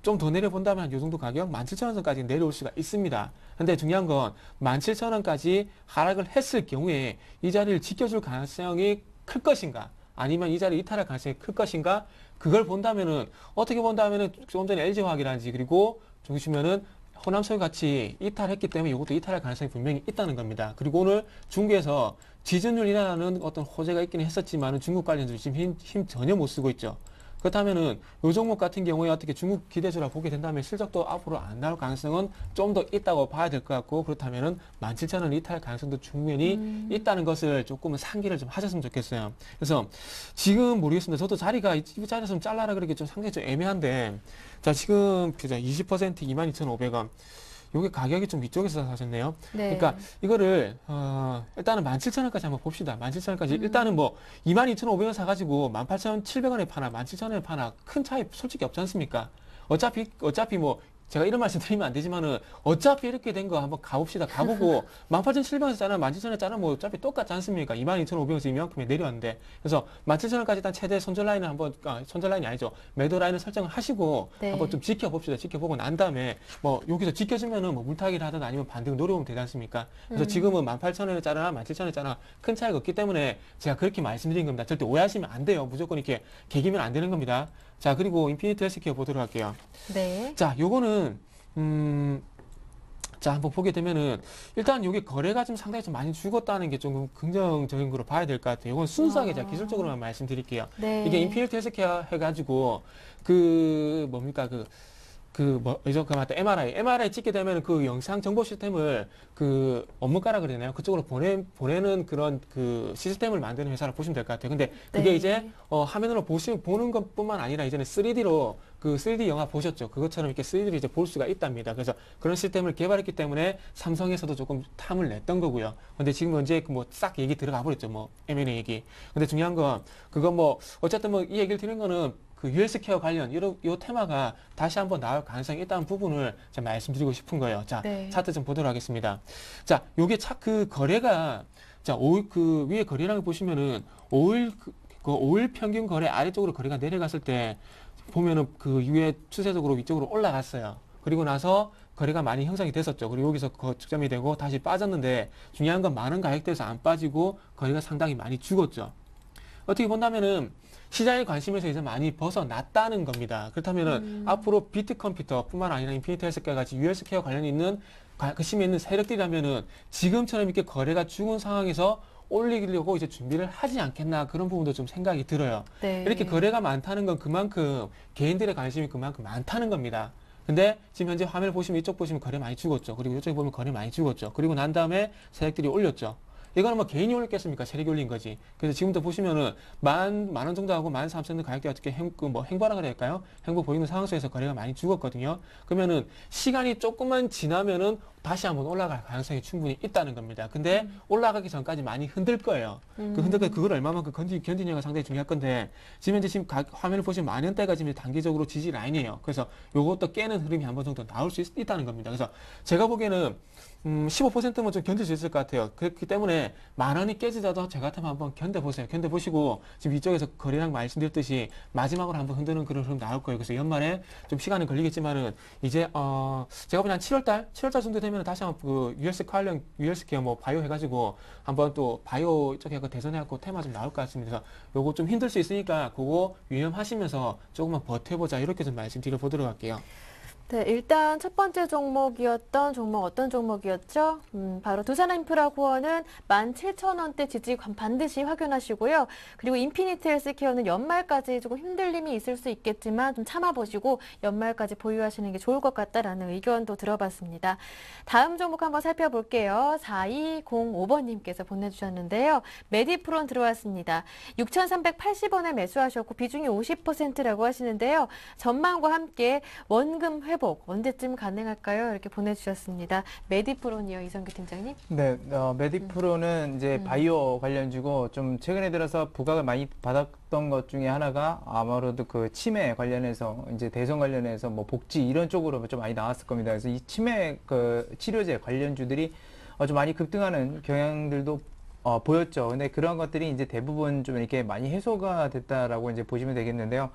좀 더 내려본다면 요 정도 가격 17,000원 선까지 내려올 수가 있습니다. 근데 중요한 건 17,000원까지 하락을 했을 경우에 이 자리를 지켜줄 가능성이 클 것인가? 아니면 이 자리 이탈할 가능성이 클 것인가? 그걸 본다면은, 어떻게 본다면은 조금 전에 LG화학이라든지 그리고 보시면은 호남석유 같이 이탈했기 때문에 이것도 이탈할 가능성이 분명히 있다는 겁니다. 그리고 오늘 중국에서 지준율이라는 어떤 호재가 있긴 했었지만 중국 관련주 지금 힘 전혀 못 쓰고 있죠. 그렇다면은 요 종목 같은 경우에 어떻게 중국 기대주라 보게 된다면 실적도 앞으로 안 나올 가능성은 좀 더 있다고 봐야 될 것 같고 그렇다면은 17,000원 이탈 가능성도 충분히 있다는 것을 조금은 상기를 좀 하셨으면 좋겠어요. 그래서 지금 모르겠습니다. 저도 자리가 이 자리에서 좀 잘라라 그렇게 좀 상당히 좀 애매한데 자, 지금 20% 22,500원. 요게 가격이 좀 위쪽에서 사셨네요. 네. 그러니까 이거를 일단은 17,000원까지 한번 봅시다. 17,000원까지 일단은 22,500원 사가지고 18,700원에 파나 17,000원에 파나 큰 차이 솔직히 없지 않습니까? 어차피 제가 이런 말씀 드리면 안 되지만은 어차피 이렇게 된 거 한번 가봅시다. 가보고 18,700원에서 짜나 17,000원에 짜나 똑같지 않습니까? 22,500원에서 이만큼에 내려왔는데 그래서 17,000원까지 일단 최대 손절 라인을 한번 손절 라인이 아니죠. 매도 라인을 설정을 하시고 네. 한번 좀 지켜봅시다. 지켜보고 난 다음에 여기서 지켜주면은 물타기를 하든 아니면 반등 노려보면 되지 않습니까? 그래서 지금은 18,000원에 짜나 17,000원에 짜나 큰 차이가 없기 때문에 제가 그렇게 말씀드린 겁니다. 절대 오해하시면 안 돼요. 무조건 이렇게 개기면 안 되는 겁니다. 자, 그리고 인피니트 헬스케어 보도록 할게요. 네. 자, 요거는 자, 한번 보게 되면은 일단 요게 거래가 좀 상당히 좀 많이 죽었다는 게 좀 긍정적인 거로 봐야 될 것 같아요. 이건 순수하게 제가 기술적으로만 말씀드릴게요. 네. 이게 인피니트 헬스케어 해가지고 예전 그 맞다 MRI 찍게 되면 그 영상 정보 시스템을 그 업무가라 그러나요? 그쪽으로 보내는 그런 그 시스템을 만드는 회사를 보시면 될 것 같아요. 근데 그게 네. 이제 화면으로 보는 것뿐만 아니라 이제는 3D로 그 3D 영화 보셨죠? 그것처럼 이렇게 3D로 이제 볼 수가 있답니다. 그래서 그런 시스템을 개발했기 때문에 삼성에서도 조금 탐을 냈던 거고요. 근데 지금 언제 뭐 싹 얘기 들어가 버렸죠. 뭐 M&A 얘기. 근데 중요한 건 그거 뭐 어쨌든 뭐 이 얘기를 드리는 거는 그 US 케어 관련 요 테마가 다시 한번 나올 가능성이 있다는 부분을 제가 말씀드리고 싶은 거예요. 자, 네. 차트 좀 보도록 하겠습니다. 자, 요게 그 거래가 자, 그 위에 거래량을 보시면은 5일 평균 거래 아래쪽으로 거래가 내려갔을 때 보면은 그 위에 추세적으로 위쪽으로 올라갔어요. 그리고 나서 거래가 많이 형성이 됐었죠. 그리고 여기서 측정이 되고 다시 빠졌는데 중요한 건 많은 가격대에서 안 빠지고 거래가 상당히 많이 죽었죠. 어떻게 본다면은 시장의 관심에서 이제 많이 벗어났다는 겁니다. 그렇다면은 앞으로 비트컴퓨터뿐만 아니라 인피니티 헬스케어 같이 US 케어 관련이 있는 관심이 있는 세력들이라면은 지금처럼 이렇게 거래가 죽은 상황에서 올리려고 이제 준비를 하지 않겠나 그런 부분도 좀 생각이 들어요. 네. 이렇게 거래가 많다는 건 그만큼 개인들의 관심이 그만큼 많다는 겁니다. 근데 지금 현재 화면을 보시면 이쪽 보시면 거래 많이 죽었죠. 그리고 이쪽에 보면 거래 많이 죽었죠. 그리고 난 다음에 세력들이 올렸죠. 이거는 뭐 개인이 올렸겠습니까? 세력이 올린 거지. 그래서 지금도 보시면은 만 원 정도 하고 13,000원 가격대가 어떻게 행보라 그럴까요? 행보 보이는 상황 속에서 거래가 많이 죽었거든요. 그러면은 시간이 조금만 지나면은 다시 한번 올라갈 가능성이 충분히 있다는 겁니다. 근데 올라가기 전까지 많이 흔들 거예요. 그걸 얼마만큼 견디냐가 상당히 중요할 건데 지금 화면을 보시면 만연대가 지금 단기적으로 지지 라인이에요. 그래서 요것도 깨는 흐름이 한 번 정도 나올 수 있다는 겁니다. 그래서 제가 보기에는 15%면 좀 견딜 수 있을 것 같아요. 그렇기 때문에 10,000원이 깨지더라도 저 같으면 한번 견뎌보세요. 견뎌보시고 지금 이쪽에서 거래량 말씀드렸듯이 마지막으로 한번 흔드는 그런 흐름 나올 거예요. 그래서 연말에 좀 시간은 걸리겠지만은 이제 제가 보기엔 한 7월달 정도 되면 다시 한번 그 US 케어 뭐 바이오 해가지고 한번 또 바이오 쪽에 대선해갖고 테마 좀 나올 것 같습니다. 그래서 요거 좀 힘들 수 있으니까 그거 유념하시면서 조금만 버텨보자 이렇게 좀 말씀드려보도록 할게요. 네, 일단 첫 번째 종목이었던 어떤 종목이었죠? 바로 두산인프라코어는 17,000원대 지지 반드시 확인하시고요. 그리고 인피니티 헬스케어는 연말까지 조금 흔들림이 있을 수 있겠지만 좀 참아보시고 연말까지 보유하시는 게 좋을 것 같다라는 의견도 들어봤습니다. 다음 종목 한번 살펴볼게요. 4205번님께서 보내주셨는데요. 메디프론 들어왔습니다. 6,380원에 매수하셨고 비중이 50%라고 하시는데요. 전망과 함께 원금 회복 언제쯤 가능할까요? 이렇게 보내주셨습니다. 메디프론이요, 이성규 팀장님? 네, 메디프로는 이제 바이오 관련주고 좀 최근에 들어서 부각을 많이 받았던 것 중에 하나가 아무래도 그 치매 관련해서 이제 대선 관련해서 뭐 복지 이런 쪽으로 좀 많이 나왔을 겁니다. 그래서 이 치매 그 치료제 관련주들이 좀 많이 급등하는 경향들도 보였죠. 근데 그런 것들이 이제 대부분 좀 이렇게 많이 해소가 됐다라고 이제 보시면 되겠는데요.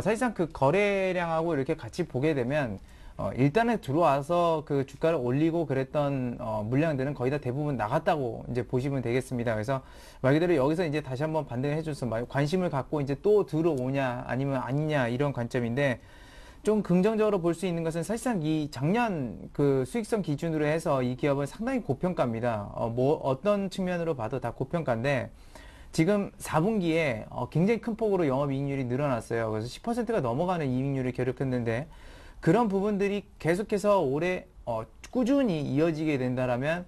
사실상 그 거래량하고 이렇게 같이 보게 되면 일단은 들어와서 그 주가를 올리고 그랬던 물량들은 거의 다 대부분 나갔다고 이제 보시면 되겠습니다. 그래서 말 그대로 여기서 이제 다시 한번 반등해 줘서 관심을 갖고 이제 또 들어오냐 아니면 아니냐 이런 관점인데 좀 긍정적으로 볼 수 있는 것은 사실상 이 작년 그 수익성 기준으로 해서 이 기업은 상당히 고평가입니다. 어떤 측면으로 봐도 다 고평가인데 지금 4분기에 굉장히 큰 폭으로 영업이익률이 늘어났어요. 그래서 10%가 넘어가는 이익률을 기록했는데 그런 부분들이 계속해서 올해 꾸준히 이어지게 된다라면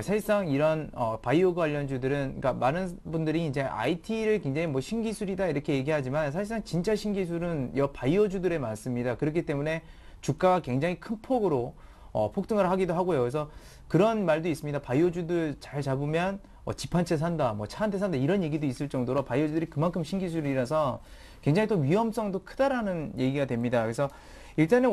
사실상 이런 바이오 관련주들은 그러니까 많은 분들이 이제 IT를 굉장히 뭐 신기술이다 이렇게 얘기하지만 사실상 진짜 신기술은 이 바이오주들에 많습니다. 그렇기 때문에 주가가 굉장히 큰 폭으로 폭등을 하기도 하고요. 그래서 그런 말도 있습니다. 바이오주들 잘 잡으면 집 한 채 산다, 뭐 차 한 대 산다 이런 얘기도 있을 정도로 바이오주들이 그만큼 신기술이라서 굉장히 또 위험성도 크다라는 얘기가 됩니다. 그래서 일단은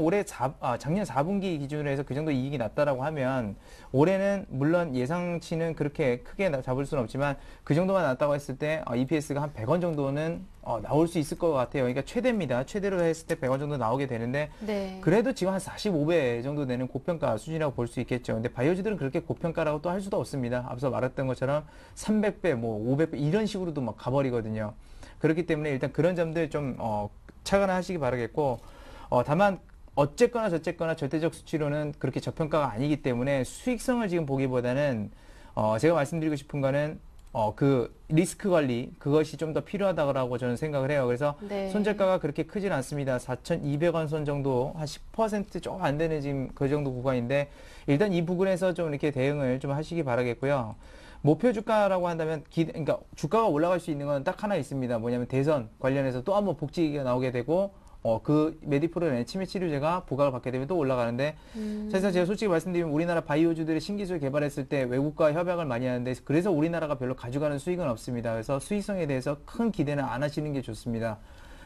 작년 4분기 기준으로 해서 그 정도 이익이 났다라고 하면 올해는 물론 예상치는 그렇게 크게 잡을 수는 없지만 그 정도만 났다고 했을 때 EPS가 한 100원 정도는 나올 수 있을 것 같아요. 그러니까 최대입니다. 최대로 했을 때 100원 정도 나오게 되는데 네. 그래도 지금 한 45배 정도 되는 고평가 수준이라고 볼 수 있겠죠. 근데 바이오주들은 그렇게 고평가라고 또 할 수도 없습니다. 앞서 말했던 것처럼 300배, 뭐 500배 이런 식으로도 막 가버리거든요. 그렇기 때문에 일단 그런 점들 좀 착안하시기 바라겠고 다만 어쨌거나 저쨌거나 절대적 수치로는 그렇게 저평가가 아니기 때문에 수익성을 지금 보기보다는 제가 말씀드리고 싶은 거는 그 리스크 관리 그것이 좀 더 필요하다고 저는 생각을 해요. 그래서 네. 손절가가 그렇게 크진 않습니다. 4,200원 선 정도 한 10% 조금 안 되는 지금 그 정도 구간인데 일단 이 부분에서 좀 이렇게 대응을 좀 하시기 바라겠고요. 목표 주가라고 한다면 그러니까 주가가 올라갈 수 있는 건 딱 하나 있습니다. 뭐냐면 대선 관련해서 또 한번 복지가 나오게 되고 그 메디프로의 치매 치료제가 부각을 받게 되면 또 올라가는데 사실상 제가 솔직히 말씀드리면 우리나라 바이오주들이 신기술 개발했을 때 외국과 협약을 많이 하는데 그래서 우리나라가 별로 가져가는 수익은 없습니다. 그래서 수익성에 대해서 큰 기대는 안 하시는 게 좋습니다.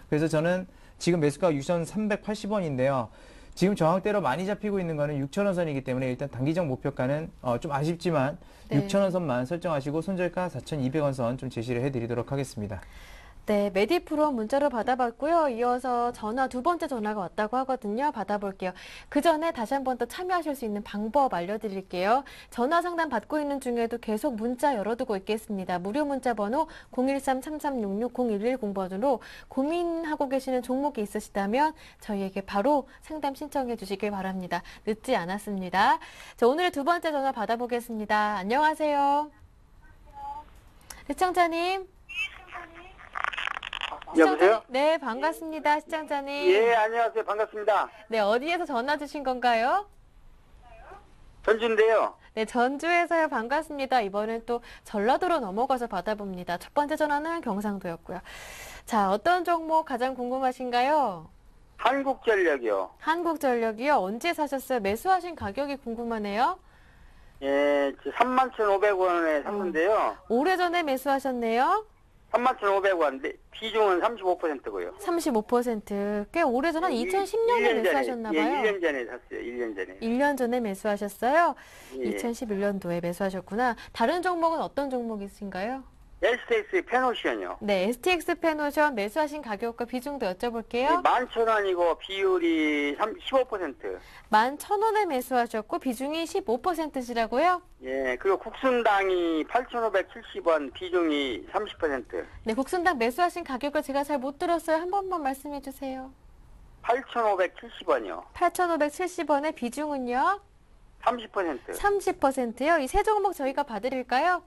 그래서 저는 지금 매수가 6,380원인데요. 지금 저항대로 많이 잡히고 있는 거는 6,000원 선이기 때문에 일단 단기적 목표가는 좀 아쉽지만 네. 6,000원 선만 설정하시고 손절가 4,200원 선 좀 제시를 해드리도록 하겠습니다. 네, 메디프로 문자로 받아봤고요. 이어서 전화 두 번째 전화가 왔다고 하거든요. 받아볼게요. 그 전에 다시 한 번 더 참여하실 수 있는 방법 알려드릴게요. 전화 상담 받고 있는 중에도 계속 문자 열어두고 있겠습니다. 무료 문자 번호 013-3366-0110번으로 고민하고 계시는 종목이 있으시다면 저희에게 바로 상담 신청해 주시길 바랍니다. 늦지 않았습니다. 자, 오늘의 두 번째 전화 받아보겠습니다. 안녕하세요. 시청자님. 여보세요? 네, 반갑습니다. 시청자님. 예, 안녕하세요. 반갑습니다. 네, 어디에서 전화 주신 건가요? 전주인데요. 네, 전주에서요. 반갑습니다. 이번엔 또 전라도로 넘어가서 받아봅니다. 첫 번째 전화는 경상도였고요. 자, 어떤 종목 가장 궁금하신가요? 한국전력이요. 한국전력이요. 언제 사셨어요? 매수하신 가격이 궁금하네요. 예, 31,500원에 샀는데요. 오래전에 매수하셨네요. 31,500원. 비중은 35%고요. 35%. 꽤 오래전 한 2010년에 매수하셨나 봐요. 예, 1년 전에 샀어요. 1년 전에. 1년 전에 매수하셨어요? 예. 2011년도에 매수하셨구나. 다른 종목은 어떤 종목이신가요? STX 페노션이요. 네, STX 페노션 매수하신 가격과 비중도 여쭤볼게요. 11,000원이고 비율이 15%. 11,000원에 매수하셨고 비중이 15%시라고요? 예, 그리고 국순당이 8,570원, 비중이 30%. 네, 국순당 매수하신 가격을 제가 잘 못 들었어요. 한 번만 말씀해 주세요. 8,570원이요. 8,570원의 비중은요? 30%. 30%요. 이 세 종목 저희가 봐드릴까요?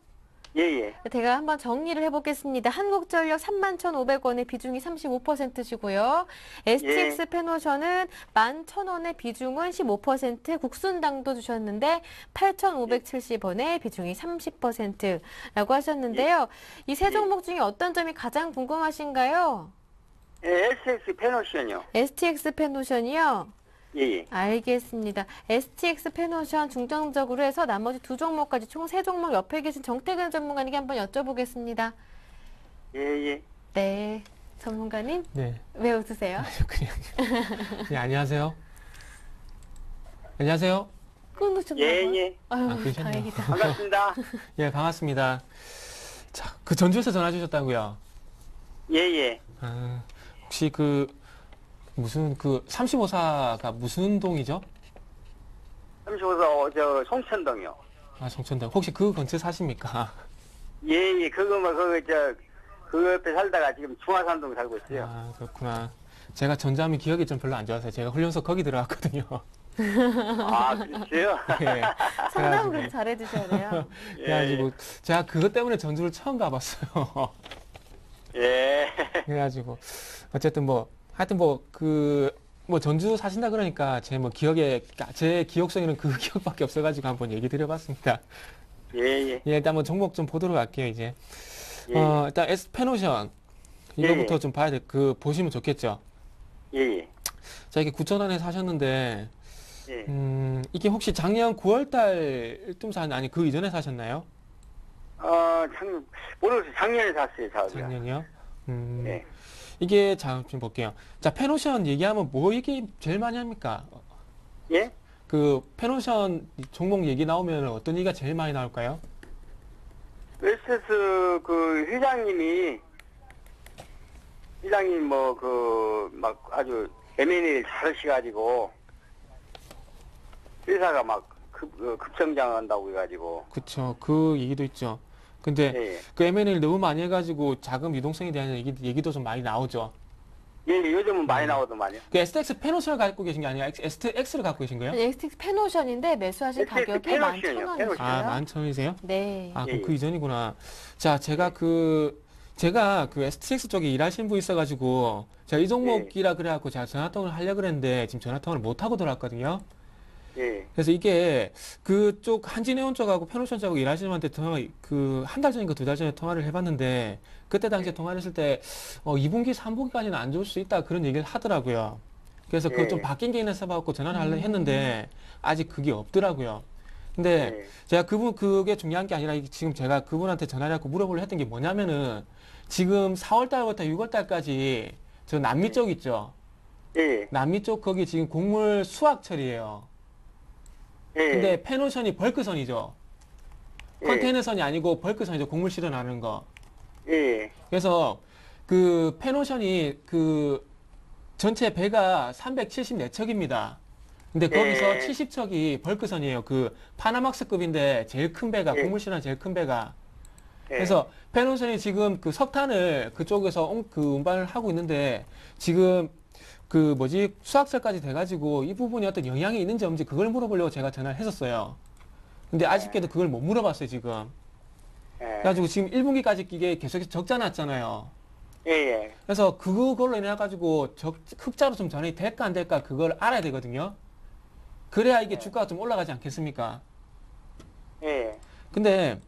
예, 예. 제가 한번 정리를 해보겠습니다. 한국전력 31,500원의 비중이 35%시고요. STX 페노션은 11,000원의 비중은 15%, 국순당도 주셨는데 8,570원의 비중이 30%라고 하셨는데요. 이 세 종목 중에 어떤 점이 가장 궁금하신가요? 예, STX 페노션이요. STX 페노션이요? 예, 예. 알겠습니다. STX 페노션 중점적으로 해서 나머지 두 종목까지 총 세 종목 옆에 계신 정태근 전문가님께 한번 여쭤보겠습니다. 예, 예. 네, 전문가님 네. 왜 웃으세요? 그냥. 네, 안녕하세요. 안녕하세요. 끊으셨나요? 예, 예. 아유, 끊으셨네요. 다행이다. 반갑습니다. 예, 반갑습니다. 자, 그 전주에서 전화 주셨다고요? 예, 예. 아, 혹시 무슨 35사가 무슨 동이죠? 35서 저 송천동이요. 아, 성천동. 혹시 그 근처 사십니까? 예, 예. 그 옆에 살다가 지금 중화산동 살고 있어요. 아, 그렇구나. 제가 전자하면 기억이 좀 별로 안 좋아서 제가 훈련소 거기 들어갔거든요. 아, 그렇죠? 예. 상담을 그렇게 잘해주셔야 돼요. 그래가지고 제가 그것 때문에 전주를 처음 가봤어요. 예. 그래가지고 어쨌든 하여튼 전주 사신다 그러니까 제 기억 속에는 그 기억밖에 없어가지고 한번 얘기 드려봤습니다. 예, 예. 예, 일단 종목 좀 보도록 할게요, 이제. 예. 일단 페노션 이거부터 좀 봐야 보시면 좋겠죠. 예, 예. 자, 이게 9,000원에 사셨는데, 예. 이게 혹시 작년 9월달 아니 그 이전에 사셨나요? 모르겠어요. 작년에 샀어요, 작년이요? 예. 이게 좀 볼게요. 자, 페노션 얘기하면 뭐 얘기 제일 많이 합니까? 예? 그 페노션 종목 얘기 나오면 어떤 얘기가 제일 많이 나올까요? 웨스테스 회장님 아주 M&A를 잘하셔가지고 회사가 급성장한다고 해가지고. 그쵸. 그 얘기도 있죠. 근데 예, 예. 그 M&A를 너무 많이 해가지고 자금 유동성에 대한 얘기도 좀 많이 나오죠. 예, 요즘은 많이 나오더만요. 그 STX 페노션을 갖고 계신 게 아니라 STX를 갖고 계신 거예요? 엑스틱스 페노션인데 매수하신 엑스틱스 가격이 페노션이요, 11,000원이었어요. 아, 11,000원이세요? 네. 아, 그럼 예, 그 이전이구나. 자, 제가 그 STX 쪽에 일하시는 분 있어가지고, 제가 이 종목이라 그래갖고 제가 전화통화를 하려고 그랬는데, 지금 전화통화를 못하고 돌아왔거든요. 예, 그래서 이게 그쪽 한진해운 쪽하고 페노션 쪽하고 일하시는 분한테 통화, 그 한 달 전인가 두 달 전에 통화를 해봤는데, 그때 당시에 통화를 했을 때, 2분기, 3분기까지는 안 좋을 수 있다. 그런 얘기를 하더라고요. 그래서 그거 좀 예. 바뀐 게 있나 해봐갖고 전화를 하려 했는데, 아직 그게 없더라고요. 근데 예. 제가 그게 중요한 게 아니라 지금 제가 그분한테 전화를 해서 물어보려 했던 게 뭐냐면은 지금 4월 달부터 6월 달까지 저 남미 쪽 있죠. 예, 남미 쪽 거기 지금 곡물 수확철이에요. 예. 근데 페노션이 벌크선이죠. 예. 컨테이너선이 아니고 벌크선이죠. 곡물 실어 나는 거. 예, 그래서 그 페노션이 그 전체 배가 374척입니다. 근데 거기서 예. 70척이 벌크선이에요. 그 파나막스급인데 제일 큰 배가, 예. 곡물 실어 제일 큰 배가. 예. 그래서 페노션이 지금 그 석탄을 그쪽에서 운반을 하고 있는데 지금 그 뭐지 수확철까지 돼가지고 이 부분이 어떤 영향이 있는지 없는지 그걸 물어보려고 제가 전화를 했었어요. 근데 아쉽게도 그걸 못 물어봤어요 지금. 예. 그래가지고 지금 1분기까지 이게 계속해서 적자 났잖아요. 예, 예. 그래서 그걸로 인해 가지고 흑자로 좀 전환이 될까 안 될까 그걸 알아야 되거든요. 그래야 이게 주가가 좀 올라가지 않겠습니까? 예. 근데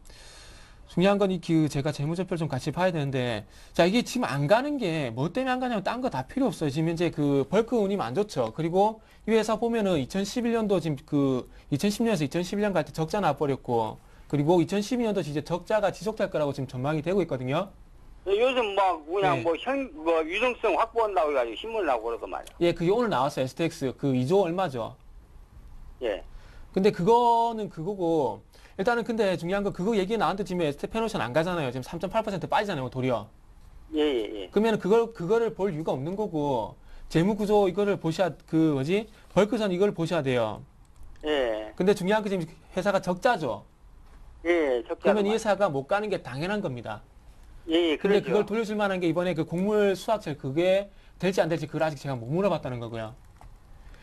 중요한 건 제가 재무제표를 좀 같이 봐야 되는데, 자, 이게 지금 안 가는 게 뭐 때문에 안 가냐면 딴 거 다 필요 없어요. 지금 현재 그 벌크 운임 안 좋죠. 그리고 이 회사 보면은 2011년도 지금 2010년에서 2011년 갈 때 적자 나버렸고, 그리고 2012년도 이제 적자가 지속될 거라고 지금 전망이 되고 있거든요. 요즘 막 그냥 네. 뭐 유동성 확보한다고 해가지고 신문 나고 그러더만요. 예, 그게 오늘 나왔어요. STX. 그 2조 얼마죠? 예. 근데 그거는 그거고, 일단은 근데 중요한 건 그거 얘기 나왔는데 지금 ST페노션 안 가잖아요. 지금 3.8% 빠지잖아요. 도리어. 예, 예, 예. 그러면 그거를 볼 이유가 없는 거고, 재무구조 이거를 벌크선 이걸 보셔야 돼요. 예. 근데 중요한 건 지금 회사가 적자죠. 예, 그러면 이 회사가 못 가는 게 당연한 겁니다. 예, 예, 근데 그러죠. 그걸 돌려줄 만한 게 이번에 그 곡물 수확철 그게 될지 안 될지 그걸 아직 제가 못 물어봤다는 거고요.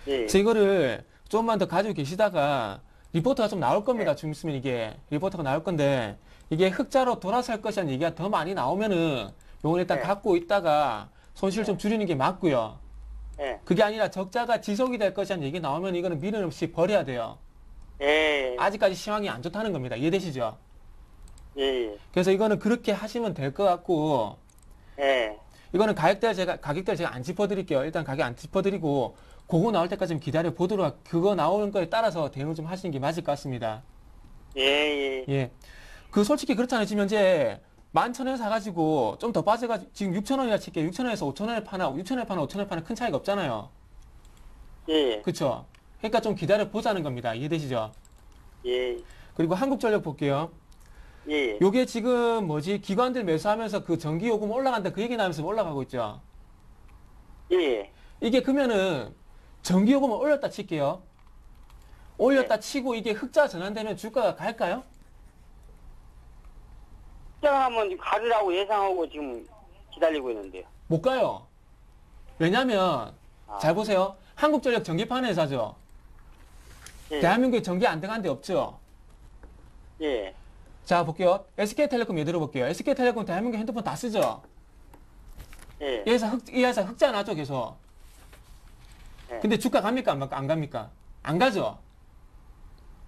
예. 그래서 이거를 좀만 더 가지고 계시다가 리포트가 좀 나올 겁니다. 좀 있으면 이게 리포트가 나올 건데 이게 흑자로 돌아설 것이라는 얘기가 더 많이 나오면은 요건 일단 네. 갖고 있다가 손실 좀 줄이는 게 맞고요. 예. 그게 아니라 적자가 지속이 될 것이라는 얘기 나오면 이거는 미련 없이 버려야 돼요. 예. 아직까지 시황이 안 좋다는 겁니다. 이해되시죠? 예, 예. 그래서 이거는 그렇게 하시면 될 것 같고 예. 이거는 가격대를 제가 안 짚어드릴게요. 일단 가격 안 짚어드리고 그거 나올 때까지 좀 기다려 보도록 그거 나오는 거에 따라서 대응을 좀 하시는 게 맞을 것 같습니다. 예, 예. 예. 그 솔직히 그렇잖아요. 지금 현재 11,000원에 사가지고 좀 더 빠져가지고 지금 6,000원이라 칠게요. 6,000원에서 5,000원에 파나 6,000원에 파나 5,000원에 파나 큰 차이가 없잖아요. 예. 그쵸? 그러니까 좀 기다려 보자는 겁니다. 이해되시죠? 예. 그리고 한국전력 볼게요. 예. 요게 지금 기관들 매수하면서 그 전기요금 올라간다 그 얘기 나면서 올라가고 있죠. 예. 이게 그러면은 전기요금을 올렸다 칠게요. 올렸다 치고 이게 흑자 전환되면 주가가 갈까요? 시작하면 가르라고 예상하고 지금 기다리고 있는데요. 못 가요. 왜냐면 잘 보세요. 한국전력 전기파는 회사죠. 예. 대한민국에 전기 안 들어간 데 없죠. 예. 자 볼게요. SK텔레콤 예를 들어볼게요. SK텔레콤 대한민국 핸드폰 다 쓰죠. 예. 이 회사 흑자 나죠 계속. 예. 근데 주가 갑니까 안 갑니까? 안 가죠.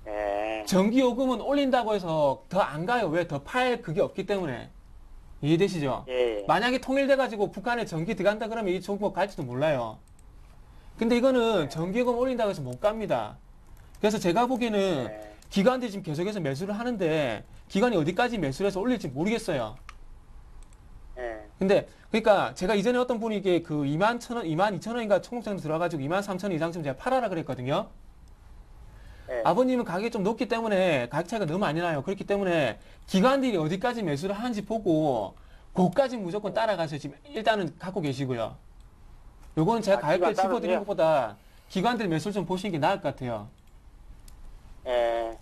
예. 전기요금은 올린다고 해서 더 안 가요. 왜? 더 팔 그게 없기 때문에. 이해되시죠? 예. 만약에 통일돼가지고 북한에 전기 들어간다 그러면 이 종목 갈지도 몰라요. 근데 이거는 전기요금 올린다고 해서 못 갑니다. 그래서 제가 보기에는 예. 기관들이 지금 계속해서 매수를 하는데 기관이 어디까지 매수를 해서 올릴지 모르겠어요. 예. 근데 그러니까 제가 이전에 어떤 분이 이게 그 21,000원, 22,000원인가 청국장도 들어가지고 23,000원 이상쯤 제가 팔아라 그랬거든요. 예. 아버님은 가격이 좀 높기 때문에 가격 차이가 너무 많이 나요. 그렇기 때문에 기관들이 어디까지 매수를 하는지 보고 그까지 무조건 따라가서 지금 일단은 갖고 계시고요. 요거는 제가 가격대 기관 짚어드리는 따로요? 것보다 기관들 매수를 좀 보시는 게 나을 것 같아요. 예.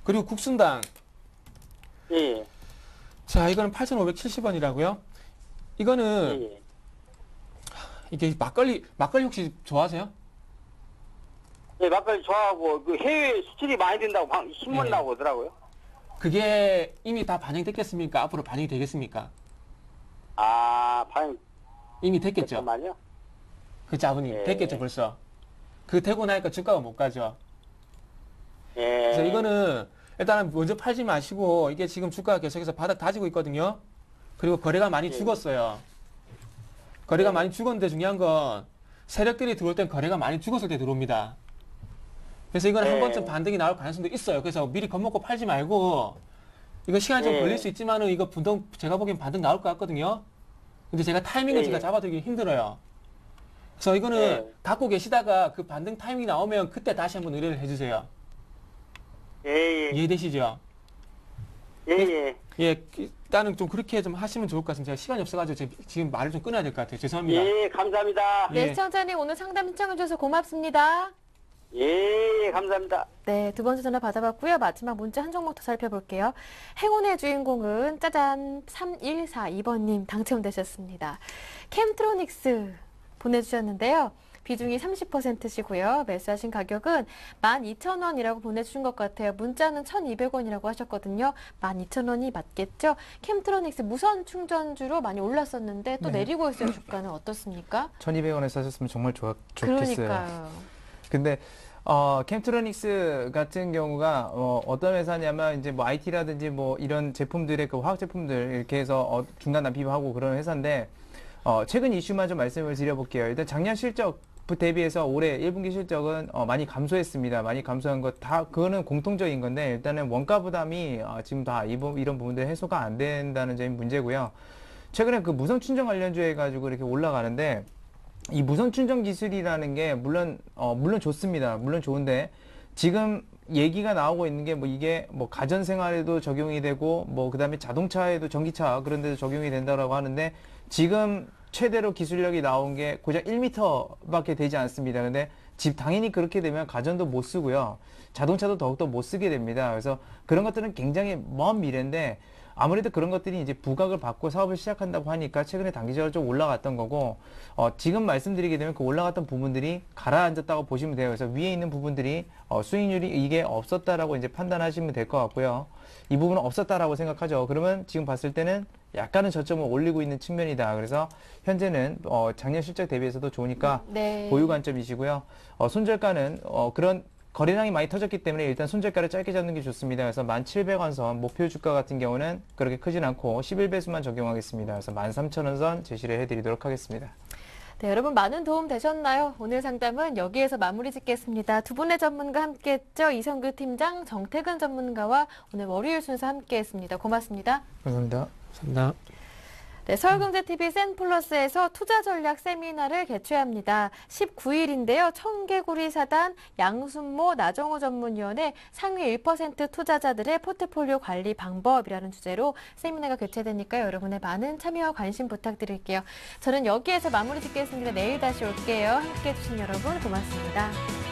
그리고 국순당. 예. 자, 이거는 8,570원이라고요. 이거는 예. 이게 막걸리 혹시 좋아하세요? 예, 막걸리 좋아하고 그 해외 수출이 많이 된다고 신문 네. 나오더라고요. 그게 이미 다 반영됐겠습니까? 앞으로 반영이 되겠습니까? 아, 반응 이미 됐겠죠? 잠깐만요. 그치, 아버님. 예. 됐겠죠, 벌써. 그 되고 나니까 주가가 못 가죠. 예. 그래서 이거는 일단은 먼저 팔지 마시고, 이게 지금 주가가 계속해서 바닥 다지고 있거든요. 그리고 거래가 많이 죽었어요. 거래가 많이 죽었는데 중요한 건 세력들이 들어올 땐 거래가 많이 죽었을 때 들어옵니다. 그래서 이건 한 번쯤 반등이 나올 가능성도 있어요. 그래서 미리 겁먹고 팔지 말고, 이거 시간이 좀 걸릴 수 있지만은 이거 분동 제가 보기엔 반등 나올 것 같거든요. 근데 제가 타이밍을 제가 잡아드리기 힘들어요. 그래서 이거는 갖고 계시다가 그 반등 타이밍이 나오면 그때 다시 한번 의뢰를 해주세요. 예. 이해되시죠? 예. 예, 일단은 좀 그렇게 좀 하시면 좋을 것 같습니다. 제가 시간이 없어가지고 지금 말을 좀 끊어야 될 것 같아요. 죄송합니다. 예, 감사합니다. 네, 예. 시청자님 오늘 상담 신청해주셔서 고맙습니다. 예, 감사합니다. 네, 두 번째 전화 받아봤고요. 마지막 문자 한 종목 더 살펴볼게요. 행운의 주인공은 짜잔 3142번님 당첨되셨습니다. 캠트로닉스 보내주셨는데요. 비중이 30%시고요. 매수하신 가격은 12,000원이라고 보내주신 것 같아요. 문자는 1,200원이라고 하셨거든요. 12,000원이 맞겠죠? 캠트로닉스 무선 충전주로 많이 올랐었는데 또 네. 내리고 있어요. 주가는 어떻습니까? 1,200원에 사셨으면 정말 좋겠어요. 그러니까요. 근데 캠트로닉스 같은 경우가 어떤 회사냐면 이제 뭐 IT라든지 뭐 이런 제품들의 그 화학 제품들 이렇게 해서 중간 납품하고 그런 회사인데 최근 이슈만 좀 말씀을 드려볼게요. 일단 작년 실적 대비해서 올해 1분기 실적은 많이 감소했습니다. 많이 감소한 것 다 그거는 공통적인 건데 일단은 원가 부담이 지금 다 이런 부분들 해소가 안 된다는 점이 문제고요. 최근에 그 무선 충전 관련주 해가지고 이렇게 올라가는데 이 무선 충전 기술이라는 게 물론 좋습니다. 물론 좋은데 지금 얘기가 나오고 있는 게 뭐 이게 뭐 가전 생활에도 적용이 되고 뭐 그다음에 자동차에도 전기차 그런 데도 적용이 된다라고 하는데 지금 최대로 기술력이 나온 게 고작 1m밖에 되지 않습니다. 근데 당연히 그렇게 되면 가전도 못 쓰고요. 자동차도 더욱더 못 쓰게 됩니다. 그래서 그런 것들은 굉장히 먼 미래인데 아무래도 그런 것들이 이제 부각을 받고 사업을 시작한다고 하니까 최근에 단기적으로 좀 올라갔던 거고 지금 말씀드리게 되면 그 올라갔던 부분들이 가라앉았다고 보시면 돼요. 그래서 위에 있는 부분들이 수익률이 이게 없었다라고 이제 판단하시면 될 것 같고요. 이 부분은 없었다라고 생각하죠. 그러면 지금 봤을 때는 약간은 저점을 올리고 있는 측면이다. 그래서 현재는 작년 실적 대비해서도 좋으니까 네. 보유 관점이시고요. 손절가는 그런 거래량이 많이 터졌기 때문에 일단 손절가를 짧게 잡는 게 좋습니다. 그래서 1,700원 선 목표 주가 같은 경우는 그렇게 크진 않고 11배수만 적용하겠습니다. 그래서 13,000원 선 제시를 해드리도록 하겠습니다. 네, 여러분 많은 도움 되셨나요? 오늘 상담은 여기에서 마무리 짓겠습니다. 두 분의 전문가 함께했죠. 이성규 팀장, 정태근 전문가와 오늘 월요일 순서 함께했습니다. 고맙습니다. 감사합니다. 감사합니다. 네, 서울경제TV 센플러스에서 투자 전략 세미나를 개최합니다. 19일인데요. 청개구리 사단 양순모 나정호 전문위원의 상위 1% 투자자들의 포트폴리오 관리 방법이라는 주제로 세미나가 개최되니까요. 여러분의 많은 참여와 관심 부탁드릴게요. 저는 여기에서 마무리 짓겠습니다. 내일 다시 올게요. 함께해 주신 여러분 고맙습니다.